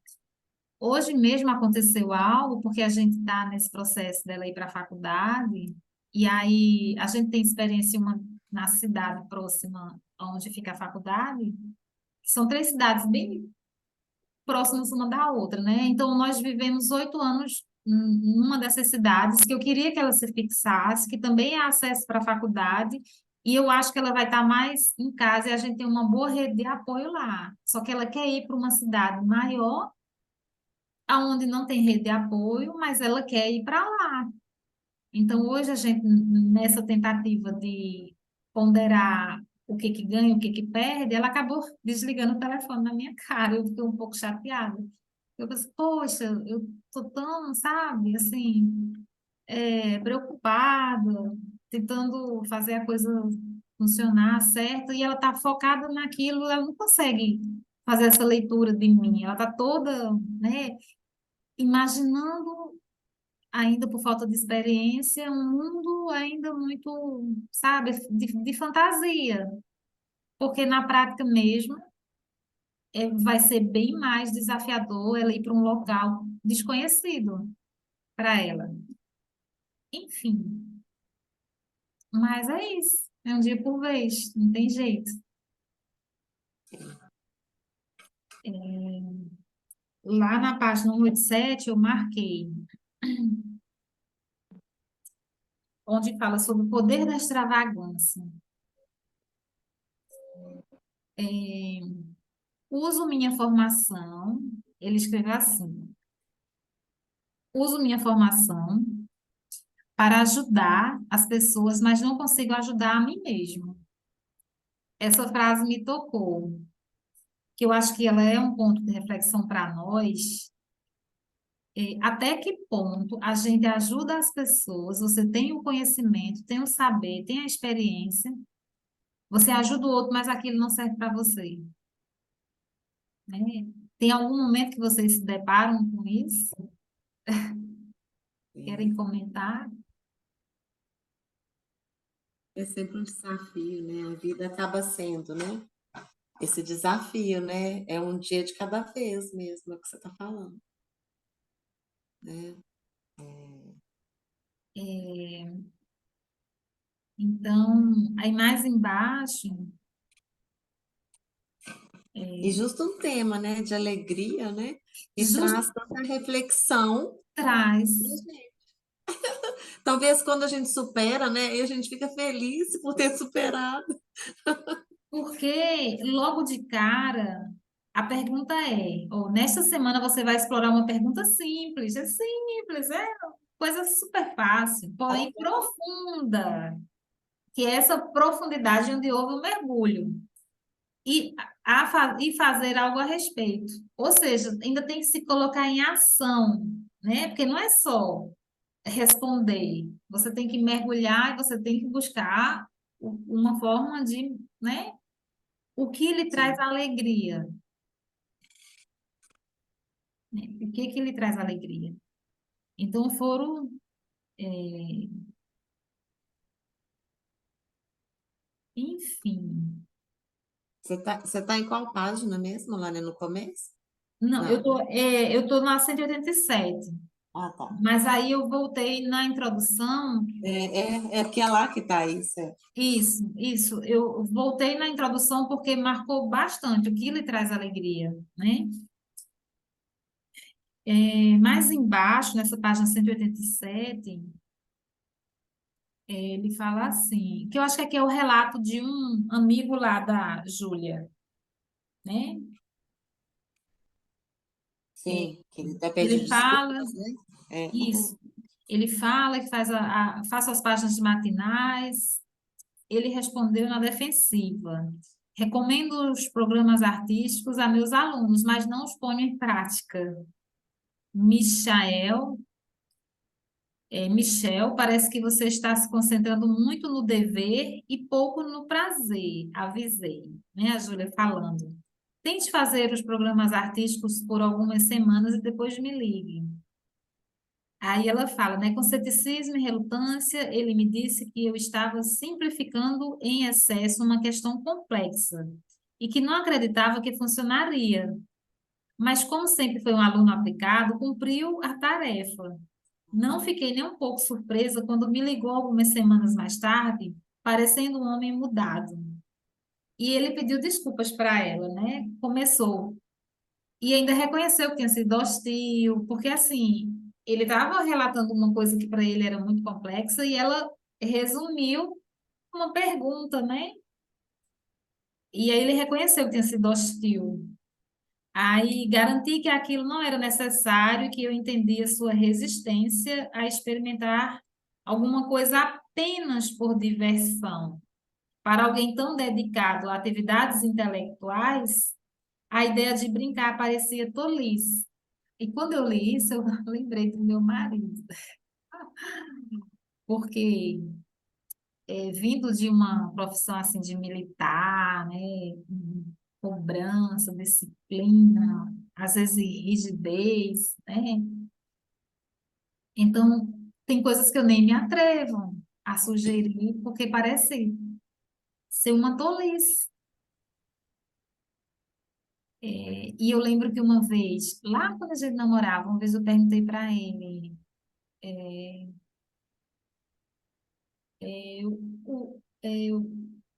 hoje mesmo aconteceu algo, porque a gente está nesse processo dela ir para a faculdade, e aí a gente tem experiência na cidade próxima onde fica a faculdade, que são três cidades bem próximas uma da outra, né? Então, nós vivemos 8 anos numa dessas cidades, que eu queria que ela se fixasse, que também é acesso para a faculdade, e eu acho que ela vai estar mais em casa e a gente tem uma boa rede de apoio lá. Só que ela quer ir para uma cidade maior, aonde não tem rede de apoio, mas ela quer ir para lá. Então, hoje a gente, nessa tentativa de ponderar o que que ganha, o que que perde, ela acabou desligando o telefone na minha cara. Eu fiquei um pouco chateada. Eu pensei, poxa, eu tô tão, sabe, assim, preocupada, tentando fazer a coisa funcionar certo, e ela tá focada naquilo, ela não consegue fazer essa leitura de mim. Ela tá toda, né, imaginando ainda por falta de experiência, um mundo ainda muito, sabe, de fantasia, porque na prática mesmo vai ser bem mais desafiador ela ir para um local desconhecido para ela. Enfim, mas é isso, é um dia por vez, não tem jeito. Lá na página 187 eu marquei, onde fala sobre o poder da extravagância. É, uso minha formação, ele escreveu assim: uso minha formação para ajudar as pessoas, mas não consigo ajudar a mim mesmo. Essa frase me tocou, que eu acho que ela é um ponto de reflexão para nós. Até que ponto a gente ajuda as pessoas, você tem o conhecimento, tem o saber, tem a experiência, você ajuda o outro, mas aquilo não serve para você, né? Tem algum momento que vocês se deparam com isso? Querem comentar? É sempre um desafio, né? A vida acaba sendo, né? Esse desafio, né? É um dia de cada vez mesmo, é o que você está falando, né? É, então, aí mais embaixo, E justo um tema, né? De alegria, né? E justo traz tanta reflexão. traz, Talvez quando a gente supera, né? E a gente fica feliz por ter superado. porque logo de cara, a pergunta é, ou nesta semana você vai explorar uma pergunta simples, é coisa super fácil, porém profunda, que é essa profundidade onde houve um mergulho. E fazer algo a respeito. Ou seja, ainda tem que se colocar em ação, né? Porque não é só responder, você tem que mergulhar e você tem que buscar uma forma de, né? O que lhe traz Sim. alegria. né? O que que lhe traz alegria? Então foram, é, enfim. Você tá em qual página mesmo, lá né, no começo? Não, Não, né? eu tô na 187, Ah, tá. mas aí eu voltei na introdução. É porque é lá que tá isso. Isso. Eu voltei na introdução porque marcou bastante o que lhe traz alegria, né? Mais embaixo, nessa página 187, ele fala assim, que eu acho que aqui é o relato de um amigo lá da Júlia, né? É, Sim, que ele até pede ele fala desculpas, né? É. isso, ele fala que faça as páginas matinais, ele respondeu na defensiva. Recomendo os programas artísticos a meus alunos, mas não os ponho em prática. Michael, Michel, parece que você está se concentrando muito no dever e pouco no prazer. Avisei, né? A Júlia falando. Tente fazer os programas artísticos por algumas semanas e depois me ligue. Aí ela fala, né? Com ceticismo e relutância, ele me disse que eu estava simplificando em excesso uma questão complexa e que não acreditava que funcionaria. Mas, como sempre foi um aluno aplicado, cumpriu a tarefa. Não fiquei nem um pouco surpresa quando me ligou algumas semanas mais tarde, parecendo um homem mudado. E ele pediu desculpas para ela, né? Começou. E ainda reconheceu que tinha sido hostil, porque assim, ele estava relatando uma coisa que para ele era muito complexa e ela resumiu uma pergunta, né? E aí ele reconheceu que tinha sido hostil. Aí garanti que aquilo não era necessário, que eu entendia sua resistência a experimentar alguma coisa apenas por diversão. Para alguém tão dedicado a atividades intelectuais, a ideia de brincar parecia tolice. E quando eu li isso, eu lembrei do meu marido, porque vindo de uma profissão assim de militar, né, cobrança, disciplina, às vezes rigidez, né? Então, tem coisas que eu nem me atrevo a sugerir, porque parece ser uma tolice. E eu lembro que uma vez, lá quando a gente namorava, uma vez eu perguntei para ele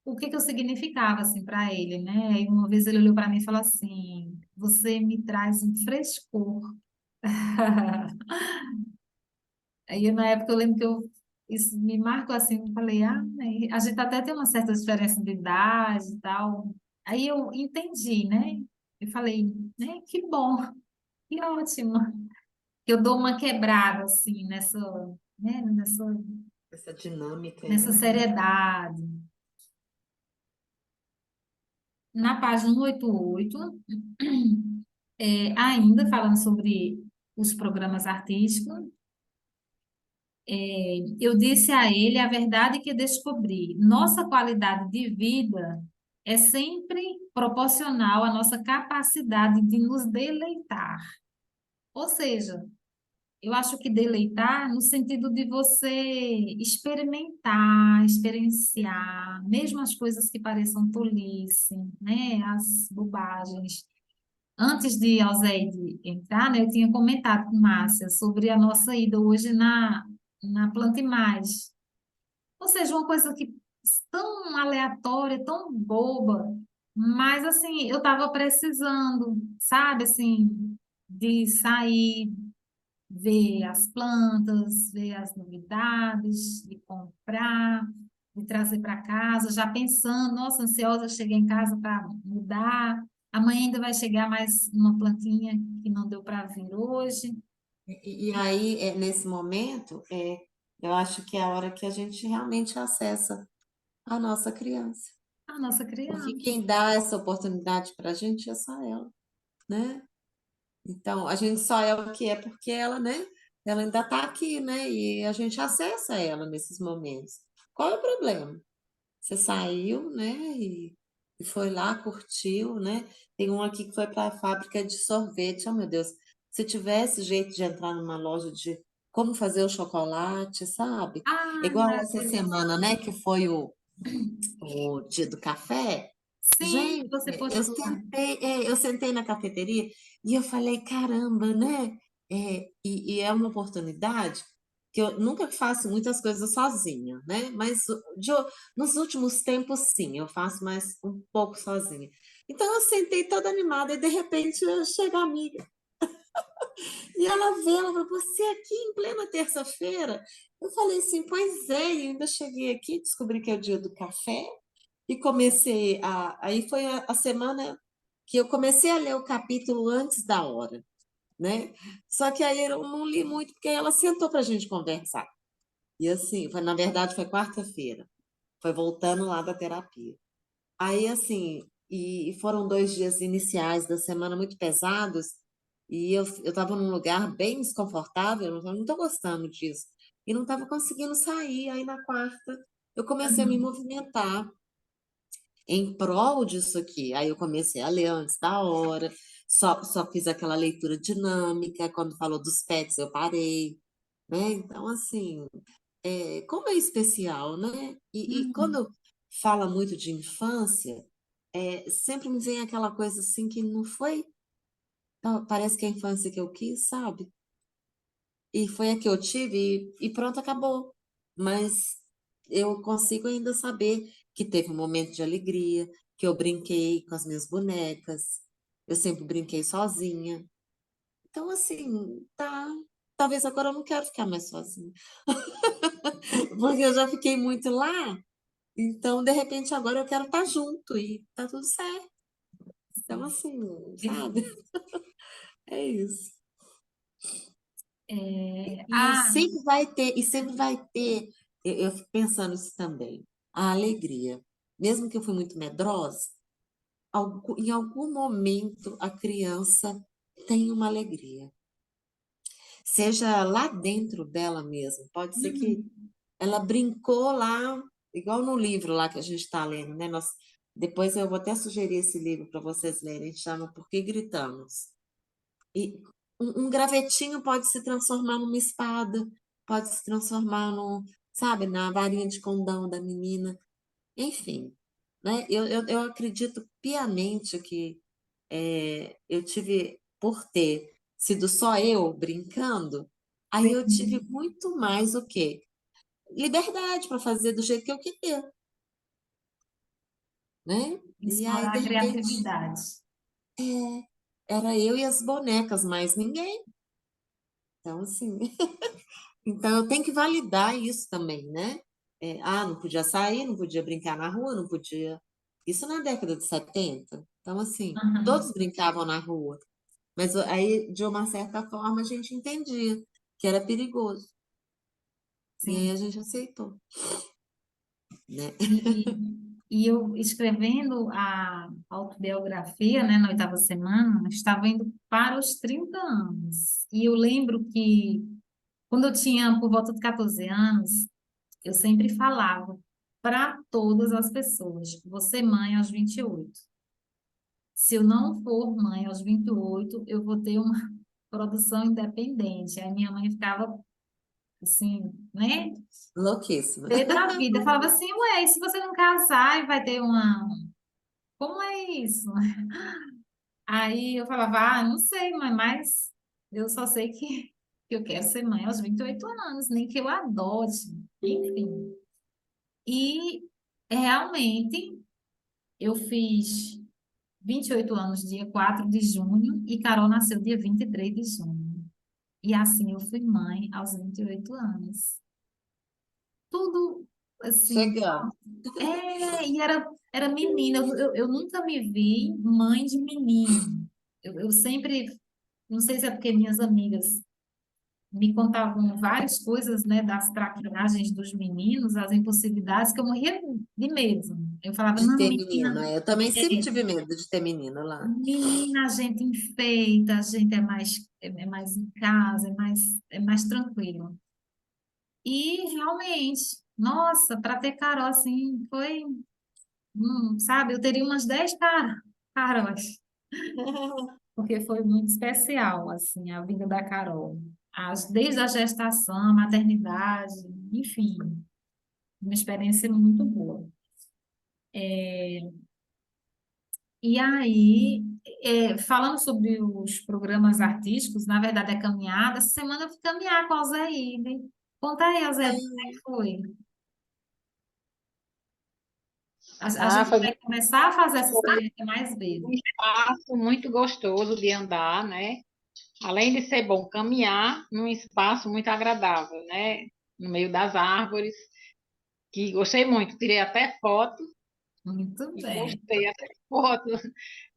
o que que eu significava assim para ele, né? E uma vez ele olhou para mim e falou assim: "Você me traz um frescor". Aí na época eu lembro que isso me marcou assim, eu falei, né? A gente até tem uma certa diferença de idade e tal. Aí eu entendi, né? Eu falei, né? Que bom, que ótimo. Eu dou uma quebrada assim né? Essa dinâmica aí, Nessa né? seriedade. Na página 188, ainda falando sobre os programas artísticos, eu disse a ele a verdade que descobri. Nossa qualidade de vida é sempre proporcional à nossa capacidade de nos deleitar. Ou seja, eu acho que deleitar no sentido de você experimentar, experienciar, mesmo as coisas que pareçam tolice, né? As bobagens. Antes de Alzeide entrar, né, eu tinha comentado com Márcia sobre a nossa ida hoje na Plante Mais. Ou seja, uma coisa que tão aleatória, tão boba, mas assim, eu estava precisando, sabe, assim, de sair, ver as plantas, ver as novidades, de comprar, de trazer para casa, já pensando, nossa, ansiosa, cheguei em casa para mudar. Amanhã ainda vai chegar mais uma plantinha que não deu para vir hoje. E aí, nesse momento, eu acho que é a hora que a gente realmente acessa a nossa criança. A nossa Porque criança. quem dá essa oportunidade para a gente é só ela, né? Então, a gente só é o que é porque ela, né? Ela ainda está aqui, né? E a gente acessa ela nesses momentos. Qual é o problema? Você saiu, né? E foi lá, curtiu, né? Tem um aqui que foi para a fábrica de sorvete. Oh, meu Deus. se tivesse jeito de entrar numa loja de como fazer o chocolate, sabe? Ah, Igual essa maravilhoso. semana, né, que foi o dia do café. Sim, Gente, você postou lá. eu sentei na cafeteria e eu falei, caramba, né? E é uma oportunidade que eu nunca faço muitas coisas sozinha, né? Mas nos últimos tempos, sim, eu faço mais um pouco sozinha. Então eu sentei toda animada e de repente chega a amiga e ela falou, você aqui em plena terça-feira? Eu falei assim, pois é, e ainda cheguei aqui, descobri que é o dia do café e comecei aí foi a semana que eu comecei a ler o capítulo antes da hora, né? Só que aí eu não li muito, porque ela sentou para a gente conversar. E assim, na verdade foi quarta-feira, foi voltando lá da terapia. Aí assim, e foram 2 dias iniciais da semana muito pesados, e eu estava num lugar bem desconfortável, eu não estou gostando disso, e não estava conseguindo sair. Aí na quarta eu comecei a me Uhum. movimentar em prol disso aqui. Aí eu comecei a ler antes da hora, só fiz aquela leitura dinâmica, quando falou dos pets eu parei, né? Então, assim, como é especial, né? E Uhum. quando fala muito de infância, sempre me vem aquela coisa assim que não foi, parece que é a infância que eu quis, sabe? E foi a que eu tive e pronto, acabou. Mas eu consigo ainda saber que teve um momento de alegria, que eu brinquei com as minhas bonecas, eu sempre brinquei sozinha. Então, assim, tá. Talvez agora eu não quero ficar mais sozinha, porque eu já fiquei muito lá. Então, de repente, agora eu quero estar junto e tá tudo certo. Então, Sim, assim, sabe? perfeito. É isso. É, E sempre vai ter, eu fico pensando isso também, a alegria. Mesmo que eu fui muito medrosa, em algum momento a criança tem uma alegria. Seja lá dentro dela mesma. Pode ser que uhum. ela brincou lá, igual no livro lá que a gente está lendo, né? Depois eu vou até sugerir esse livro para vocês lerem, chama Por que Gritamos? E um gravetinho pode se transformar numa espada, pode se transformar sabe, na varinha de condão da menina. Enfim, né? Eu acredito piamente que eu tive, por ter sido só eu brincando, aí eu tive Sim. muito mais o quê? Liberdade para fazer do jeito que eu queria, né? E aí, Explorar de a repente, criatividade. era eu e as bonecas, mais ninguém. Então, assim, então eu tenho que validar isso também, né? Não podia sair, não podia brincar na rua, não podia. Isso na década de 70. Então, assim, Uhum. todos brincavam na rua. Mas aí, de uma certa forma, a gente entendia que era perigoso. E aí Sim. a gente aceitou, né? E, e eu escrevendo a autobiografia, né, na oitava semana, estava indo para os 30 anos. E eu lembro que, quando eu tinha por volta de 14 anos, eu sempre falava para todas as pessoas: você mãe aos 28. Se eu não for mãe aos 28, eu vou ter uma produção independente. Aí minha mãe ficava assim, né? Louquíssima. Pé da vida. Eu falava assim, ué, e se você não casar e vai ter uma. Como é isso? Aí eu falava, não sei, mãe, mas eu só sei que eu quero ser mãe aos 28 anos, nem que eu adote, enfim. E realmente eu fiz 28 anos dia 4 de junho e Carol nasceu dia 23 de junho. E assim eu fui mãe aos 28 anos. Tudo assim. Chegamos. E era menina. Eu nunca me vi mãe de menino. Eu sempre, não sei se é porque minhas amigas me contavam várias coisas, né, das traquinagens dos meninos, as impossibilidades, que eu morria de medo. Eu falava, De não, ter menina, menino. Eu também sempre é, tive medo de ter menino lá. menina a gente enfeita, a gente é mais em casa, é mais tranquilo. E realmente, nossa, para ter Carol assim, foi. Sabe, eu teria umas 10 caras. porque foi muito especial, assim, a vida da Carol. Desde a gestação, a maternidade, enfim, uma experiência muito boa. E aí, falando sobre os programas artísticos, na verdade é caminhada, essa semana eu fui caminhar com a Alzeide. Conta aí, Alzeide, como é que foi? A Ah, gente foi vai começar a fazer essa experiência mais vezes. um espaço muito gostoso de andar, né? Além de ser bom caminhar num espaço muito agradável, né? No meio das árvores, que gostei muito. Tirei até foto Muito e bem. postei até foto,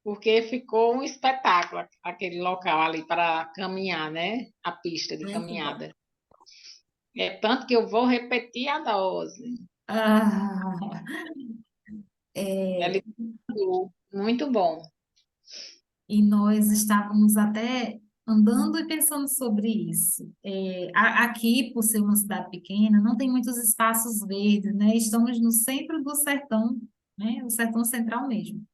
porque ficou um espetáculo aquele local ali para caminhar, né? A pista de Muito bom. caminhada. É tanto que eu vou repetir a dose. Ah, É é, muito bom. e nós estávamos até andando e pensando sobre isso. Aqui, por ser uma cidade pequena, não tem muitos espaços verdes, né? Estamos no centro do sertão, né? O sertão central mesmo.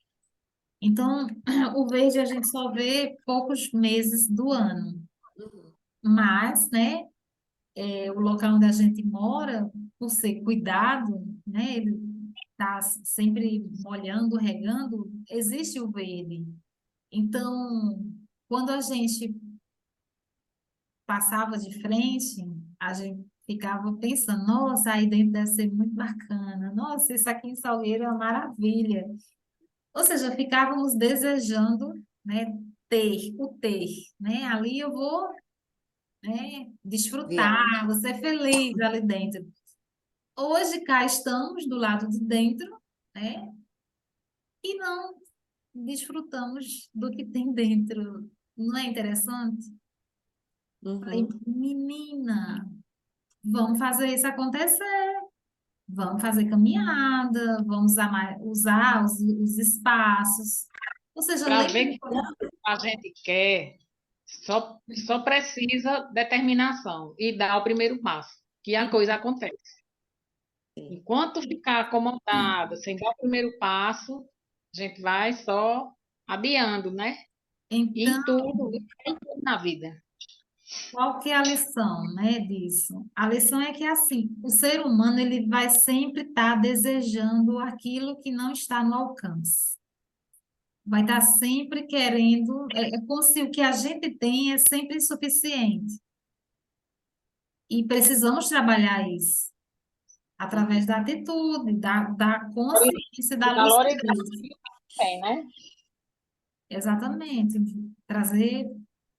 Então, o verde a gente só vê poucos meses do ano. Uhum. Mas, né, o local onde a gente mora, por ser cuidado, né, ele está sempre molhando, regando, existe o verde. Então, quando a gente passava de frente, a gente ficava pensando, nossa, aí dentro deve ser muito bacana, nossa, isso aqui em Salgueiro é uma maravilha. Ou seja, ficávamos desejando, né, ter, né? Ali eu vou, né, Viagem. desfrutar, vou ser feliz ali dentro. Hoje cá estamos do lado de dentro, né? E não desfrutamos do que tem dentro. Não é interessante? Falei, Uhum. menina, vamos fazer isso acontecer. Vamos fazer caminhada, vamos usar os espaços. Ou seja, Para ler. ver que quando a gente quer, só precisa determinação e dar o primeiro passo, que a coisa acontece. Sim. Enquanto ficar acomodado, sem dar o primeiro passo, a gente vai só adiando, né? Então, Em tudo na vida. qual que é a lição, né, disso? A lição é que, assim, o ser humano, ele vai sempre estar desejando aquilo que não está no alcance. Vai estar sempre querendo, é como se o que a gente tem é sempre insuficiente. E precisamos trabalhar isso, através Uhum. da atitude, da consciência, da Valorizar lucidez. o que tem, né? Exatamente. Trazer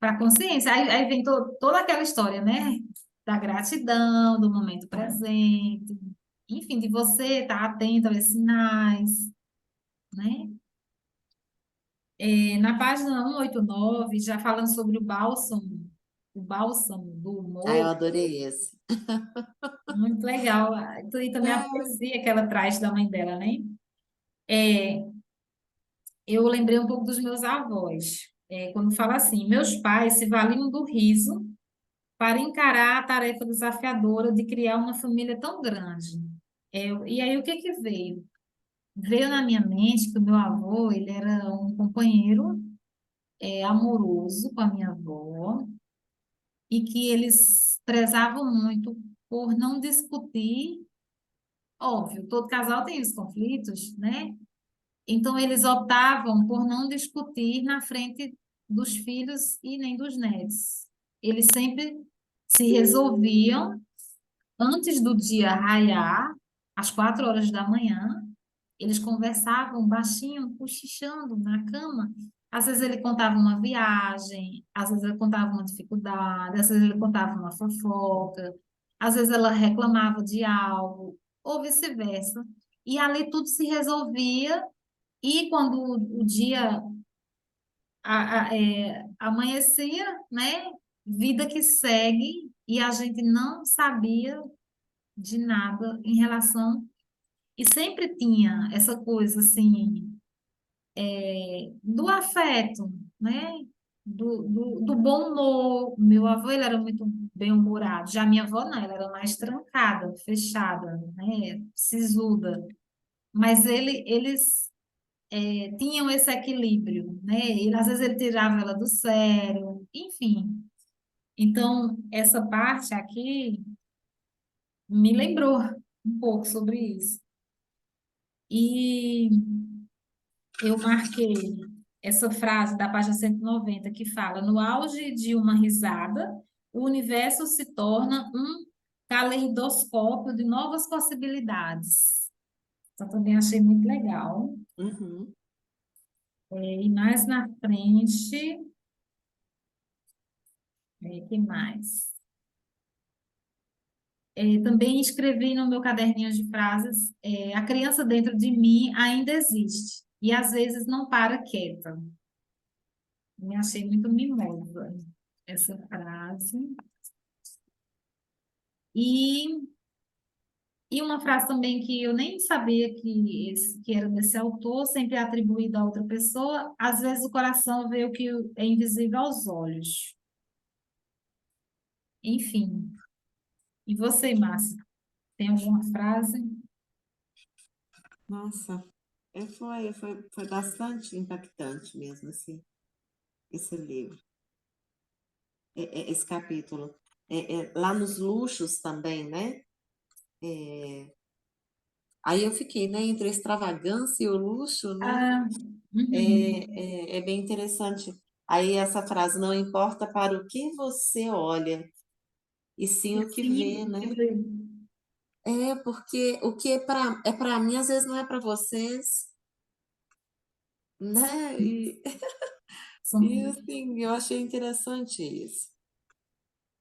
para a consciência. Aí vem toda aquela história, né? Da gratidão, do momento presente, enfim, de você estar atento aos sinais, né? Na página 189 já falando sobre o bálsamo do Ah, eu humor, adorei esse. muito legal. E também a poesia que ela traz da mãe dela, né? É, eu lembrei um pouco dos meus avós. Quando fala assim, meus pais se valiam do riso para encarar a tarefa desafiadora de criar uma família tão grande. E aí, o que que veio? Veio na minha mente que o meu avô, ele era um companheiro, amoroso com a minha avó, e que eles prezavam muito por não discutir. Óbvio, todo casal tem os conflitos, né? Então, eles optavam por não discutir na frente dos filhos e nem dos netos. Eles sempre se resolviam antes do dia raiar, às 4 horas da manhã. Eles conversavam baixinho, cochichando na cama. Às vezes ele contava uma viagem, às vezes ele contava uma dificuldade, às vezes ele contava uma fofoca, às vezes ela reclamava de algo, ou vice-versa. E ali tudo se resolvia, e quando o dia amanhecia, né? Vida que segue, e a gente não sabia de nada em relação. E sempre tinha essa coisa assim, do afeto, né? Do bom humor. Meu avô, ele era muito bem-humorado. Já minha avó, não, ela era mais trancada, fechada, né? Sisuda. Mas eles tinham esse equilíbrio, né? Às vezes ele tirava ela do sério, enfim. Então, essa parte aqui me lembrou um pouco sobre isso. E eu marquei essa frase da página 190 que fala: no auge de uma risada, o universo se torna um caleidoscópio de novas possibilidades. Então, também achei muito legal. Uhum. E mais na frente, que mais? Também escrevi no meu caderninho de frases: a criança dentro de mim ainda existe e às vezes não para quieta. Me achei muito mimosa essa frase. E, e uma frase também que eu nem sabia que era desse autor, sempre atribuída a outra pessoa: às vezes o coração vê o que é invisível aos olhos. Enfim. E você, Márcia, tem alguma frase? Nossa, foi bastante impactante mesmo, esse livro, esse capítulo. Lá nos luxos também, né? Aí eu fiquei, né, entre a extravagância e o luxo, né? Ah, uhum. É bem interessante. Aí essa frase: não importa para o que você olha, e sim o que vê, Sim, né? quer dizer, Porque o que é para mim, às vezes não é para vocês, né? E são- assim, eu achei interessante isso,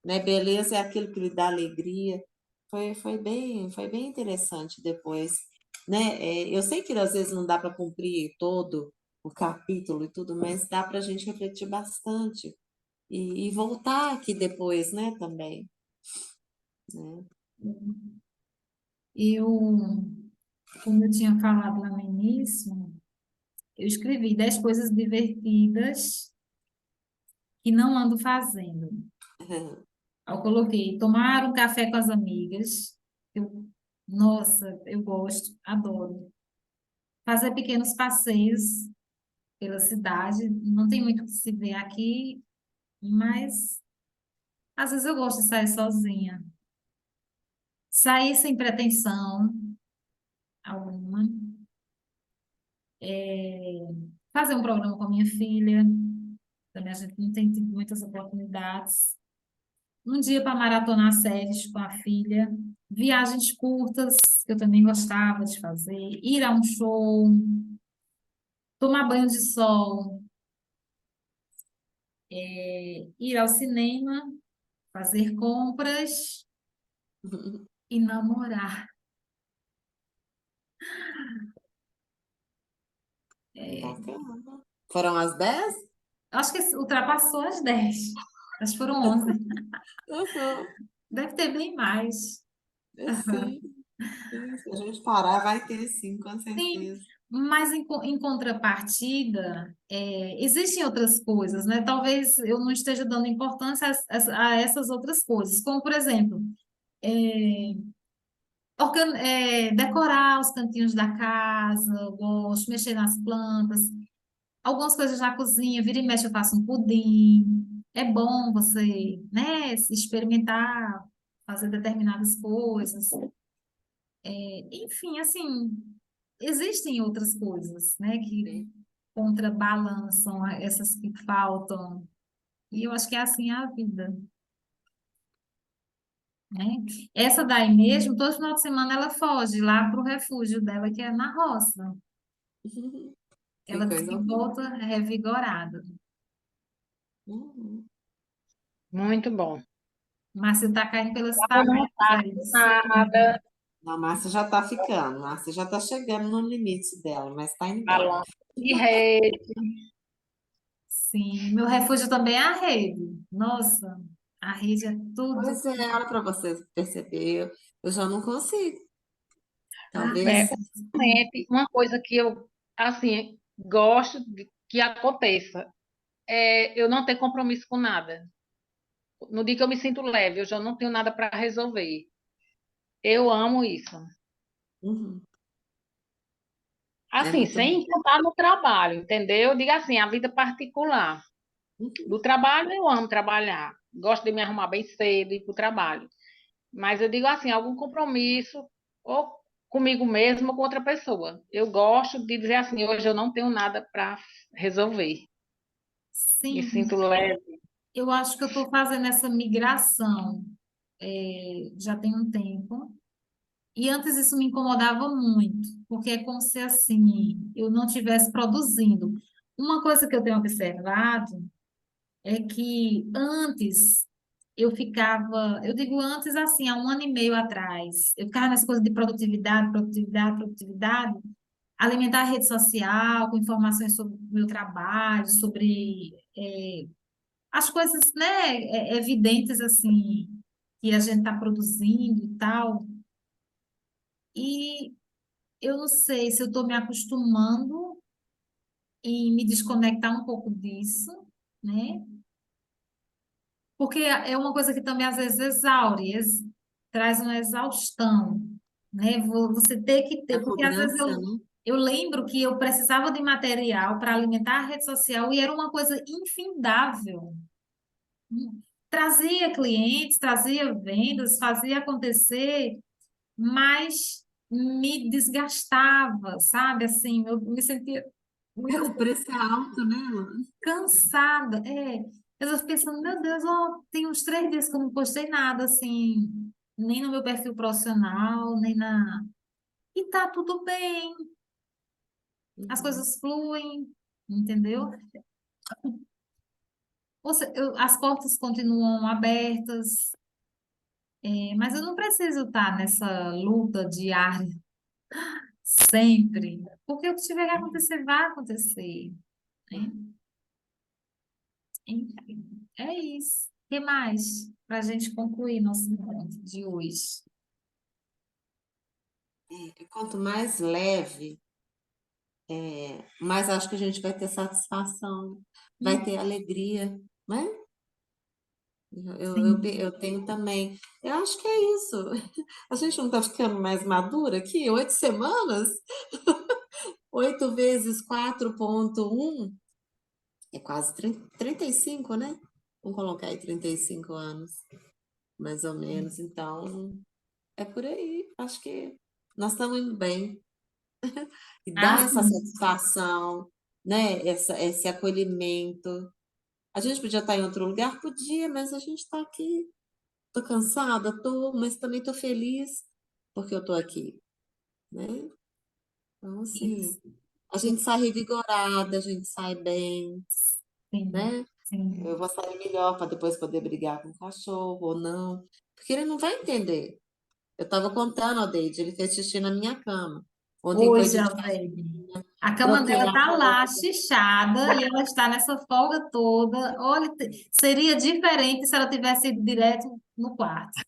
né? Beleza é aquilo que lhe dá alegria. Foi bem interessante depois, né? Eu sei que às vezes não dá para cumprir todo o capítulo e tudo, mas dá para a gente refletir bastante e voltar aqui depois, né? Também, né? eu, como eu tinha falado lá no início, eu escrevi 10 coisas divertidas que não ando fazendo. Aí eu coloquei tomar um café com as amigas. Eu, nossa, eu gosto, adoro. Fazer pequenos passeios pela cidade. Não tem muito o que se ver aqui, mas às vezes eu gosto de sair sozinha. Sair sem pretensão alguma. Fazer um programa com a minha filha. Também a gente não tem tido muitas oportunidades. Um dia para maratonar séries com a filha. Viagens curtas, que eu também gostava de fazer. Ir a um show. Tomar banho de sol. Ir ao cinema. Fazer compras e namorar. Bacana. Foram as 10? Acho que ultrapassou as 10. Acho que foram 11. Uhum. Deve ter bem mais. Sim, sim. Se a gente parar, vai ter sim, com Sim, certeza. mas em contrapartida, existem outras coisas, né? Talvez eu não esteja dando importância a essas outras coisas, como, por exemplo, é, decorar os cantinhos da casa, eu gosto, mexer nas plantas, algumas coisas na cozinha, vira e mexe eu faço um pudim. É bom você, né, experimentar, fazer determinadas coisas. Enfim, assim, existem outras coisas, né, que Sim. contrabalançam essas que faltam. E eu acho que é assim a vida, né? Essa daí mesmo, todo final de semana ela foge lá para o refúgio dela, que é na roça. Que Ela diz coisa que boa. volta revigorada. Uhum. Muito bom. Márcio está caindo pelas Eu tabelas não faço aí de sono. nada. A Márcia já está ficando, a Márcia já está chegando no limite dela, mas está indo bem. Balão de rede. Sim, meu refúgio também é a rede. Nossa, a rede é tudo. Pois é, olha para você perceber, eu já não consigo. É, Talvez. ultimamente, uma coisa que eu, assim, gosto de que aconteça é eu não ter compromisso com nada. No dia que eu me sinto leve, eu já não tenho nada para resolver. Eu amo isso. Uhum. É Assim, muito sem contar no trabalho, entendeu? Eu digo assim, a vida particular. bom. Do trabalho, eu amo trabalhar. Gosto de me arrumar bem cedo e ir para o trabalho. Mas eu digo assim, algum compromisso, ou comigo mesmo ou com outra pessoa. Eu gosto de dizer assim, hoje eu não tenho nada para resolver. Me Sim, sinto leve. eu acho que eu estou fazendo essa migração já tem um tempo. E antes isso me incomodava muito, porque é como se assim eu não estivesse produzindo. Uma coisa que eu tenho observado é que antes eu ficava, eu digo antes assim, há um ano e meio atrás, eu ficava nessa coisa de produtividade, produtividade, produtividade, alimentar a rede social com informações sobre o meu trabalho, sobre as coisas, né, evidentes assim que a gente está produzindo e tal. E eu não sei se eu estou me acostumando em me desconectar um pouco disso, né? Porque é uma coisa que também às vezes exaure, traz uma exaustão, né? Você ter que A ter, porque às vezes cobrança, né? eu lembro que eu precisava de material para alimentar a rede social e era uma coisa infindável. Trazia clientes, trazia vendas, fazia acontecer, mas me desgastava, sabe? Assim, eu me sentia É, muito o preço é alto, né, Luana? cansada. Eu tô pensando, meu Deus, ó, tem uns 3 dias que eu não postei nada, assim, nem no meu perfil profissional, nem na. E tá tudo bem, as Uhum. coisas fluem, entendeu? As portas continuam abertas, mas eu não preciso estar nessa luta diária sempre, porque o que tiver que acontecer, vai acontecer, né? Enfim, é isso. O que mais? Para a gente concluir nosso encontro de hoje. E quanto mais leve, mais acho que a gente vai ter satisfação, vai ter alegria, né? Eu Sim. tenho também. Eu acho que é isso. A gente não está ficando mais madura aqui? 8 semanas? 8 vezes 4,1 é quase 35, né? Vamos colocar aí 35 anos, mais ou menos. Então, é por aí. Acho que nós estamos indo bem. E Ah, dá essa sim. satisfação, né? Esse acolhimento. A gente podia estar em outro lugar? Podia, mas a gente está aqui. Tô cansada, tô, mas também tô feliz porque eu tô aqui, né? Então, assim, Isso. a gente sai revigorada, a gente sai bem, Sim. né? Eu Sim. vou sair melhor para depois poder brigar com o cachorro ou não, porque ele não vai entender. Eu estava contando ao Deide, ele fez xixi na minha cama. Ontem foi Hoje, dia de Alzete, a cama troquei dela a tá lá, roupa. chichada, e ela está nessa folga toda. Olha, seria diferente se ela tivesse ido direto no quarto.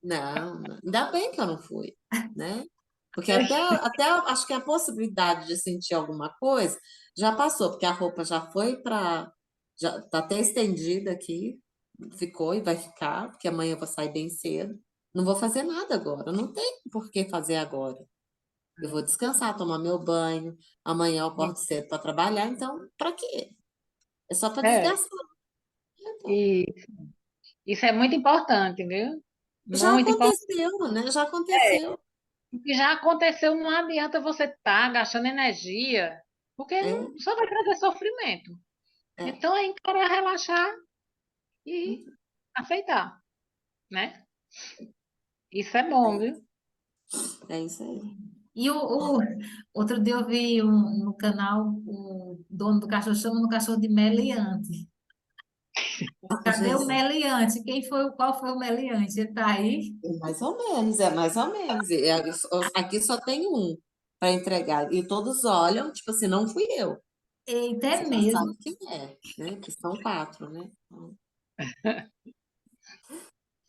Não, ainda bem que eu não fui, né? Porque até acho que a possibilidade de sentir alguma coisa já passou, porque a roupa já foi para. Já está até estendida aqui, ficou e vai ficar, porque amanhã eu vou sair bem cedo. Não vou fazer nada agora, não tem por que fazer agora. Eu vou descansar, tomar meu banho, amanhã eu acordo cedo para trabalhar, então, para quê? É só para É, desgastar. Então, e isso é muito importante, viu? já Muito importante. aconteceu, né? Já aconteceu. O que já aconteceu, não adianta você estar gastando energia, porque É, só vai trazer sofrimento. é. Então é encarar, relaxar e aceitar, né? Isso é bom, viu? É isso aí. E outro dia eu vi no canal o dono do cachorro chamando o cachorro de meliante. Ah, Cadê o Jesus, meliante? Qual foi o meliante? Ele tá aí? é mais ou menos, é mais ou menos. Aqui só tem um para entregar. E todos olham, tipo assim, não fui eu. Eita, é Você já mesmo. sabe quem é, né? Que são quatro, né? Então,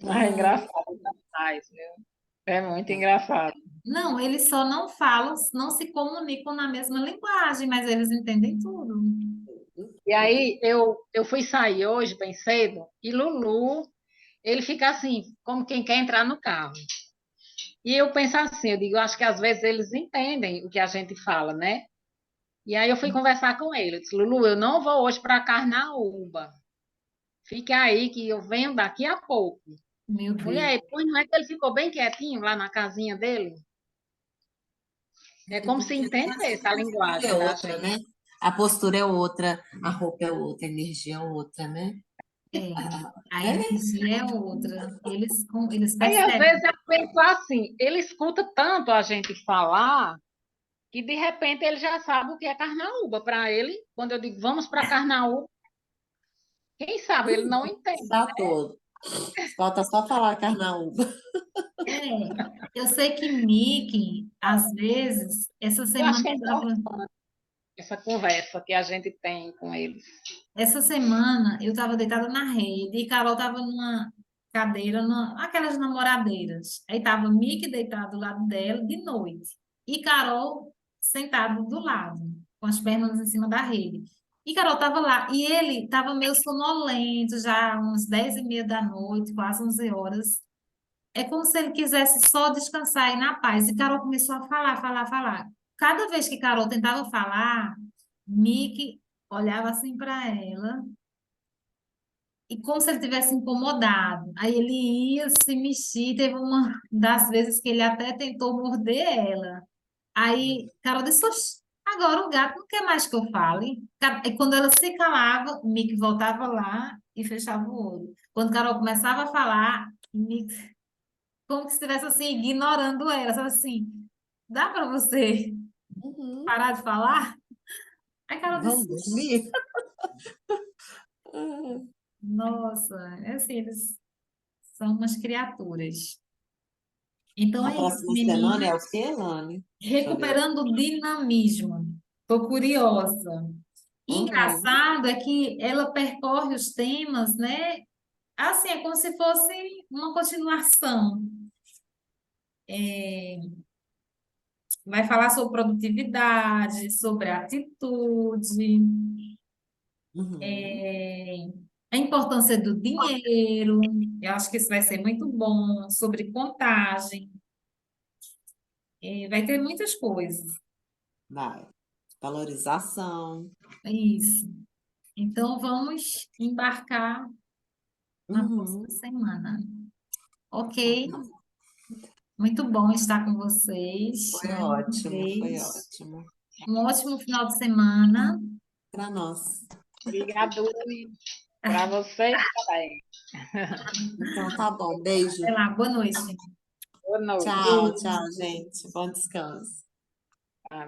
Mas é ai, engraçado demais, viu? É muito engraçado. Não, eles só não falam, não se comunicam na mesma linguagem, mas eles entendem tudo. E aí eu fui sair hoje bem cedo e Lulu, ele fica assim, como quem quer entrar no carro. E eu penso assim, eu digo, acho que às vezes eles entendem o que a gente fala, né? E aí eu fui conversar com ele. Eu disse, Lulu, eu não vou hoje para Carnaúba. Fica aí que eu venho daqui a pouco. Meu Deus. Mulher, pois não é que ele ficou bem quietinho lá na casinha dele? É como se Porque entendesse a é linguagem da outra, gente. né? A postura é outra, a roupa é outra, a energia é outra, né? É, a É, energia é outra. Eles Aí, às percebem. vezes, eu penso assim, ele escuta tanto a gente falar que, de repente, ele já sabe o que é Carnaúba. Para ele, quando eu digo, vamos para Carnaúba, quem sabe ele não entende. está todo. Falta só falar carnaúba. É, eu sei que Mickey, às vezes, Eu acho que é importante essa conversa que a gente tem com eles. essa semana eu estava deitada na rede e Carol estava numa cadeira, aquelas namoradeiras. Aí estava Mickey deitado do lado dela de noite e Carol sentado do lado, com as pernas em cima da rede. E Carol estava lá e ele estava meio sonolento, já uns 10h30 da noite, quase 11 horas. É como se ele quisesse só descansar e na paz. E Carol começou a falar, falar, falar. Cada vez que Carol tentava falar, Mickey olhava assim para ela e como se ele tivesse incomodado. Aí ele ia se mexer. Teve uma das vezes que ele até tentou morder ela. Aí Carol disse: "Oxe, agora o gato não quer mais que eu fale." E quando ela se calava, Mickey voltava lá e fechava o olho. Quando Carol começava a falar, Mickey como se estivesse assim, ignorando ela, sabe assim, dá para você Uhum. parar de falar? Aí Carol Vamos disse, dormir? Uhum. nossa, é assim, eles são umas criaturas. Então A é isso, próxima semana é menina, o quê, Lani? Deixa eu ver. recuperando o dinamismo. Tô curiosa. Uhum. Engraçado é que ela percorre os temas, né? Assim, é como se fosse uma continuação. Vai falar sobre produtividade, sobre atitude, Uhum. a importância do dinheiro, eu acho que isso vai ser muito bom, sobre contagem, vai ter muitas coisas. Vai. Valorização. É isso. Então, vamos embarcar na próxima Uhum. semana. Então, Ok? tá. Muito bom estar com vocês Foi mais uma ótimo, foi vez. ótimo. Um ótimo final de semana. Para nós. Obrigado para vocês também. Então, tá bom. Beijo. Até lá, boa noite. Boa noite. Tchau, tchau, gente. Bom descanso. Ah,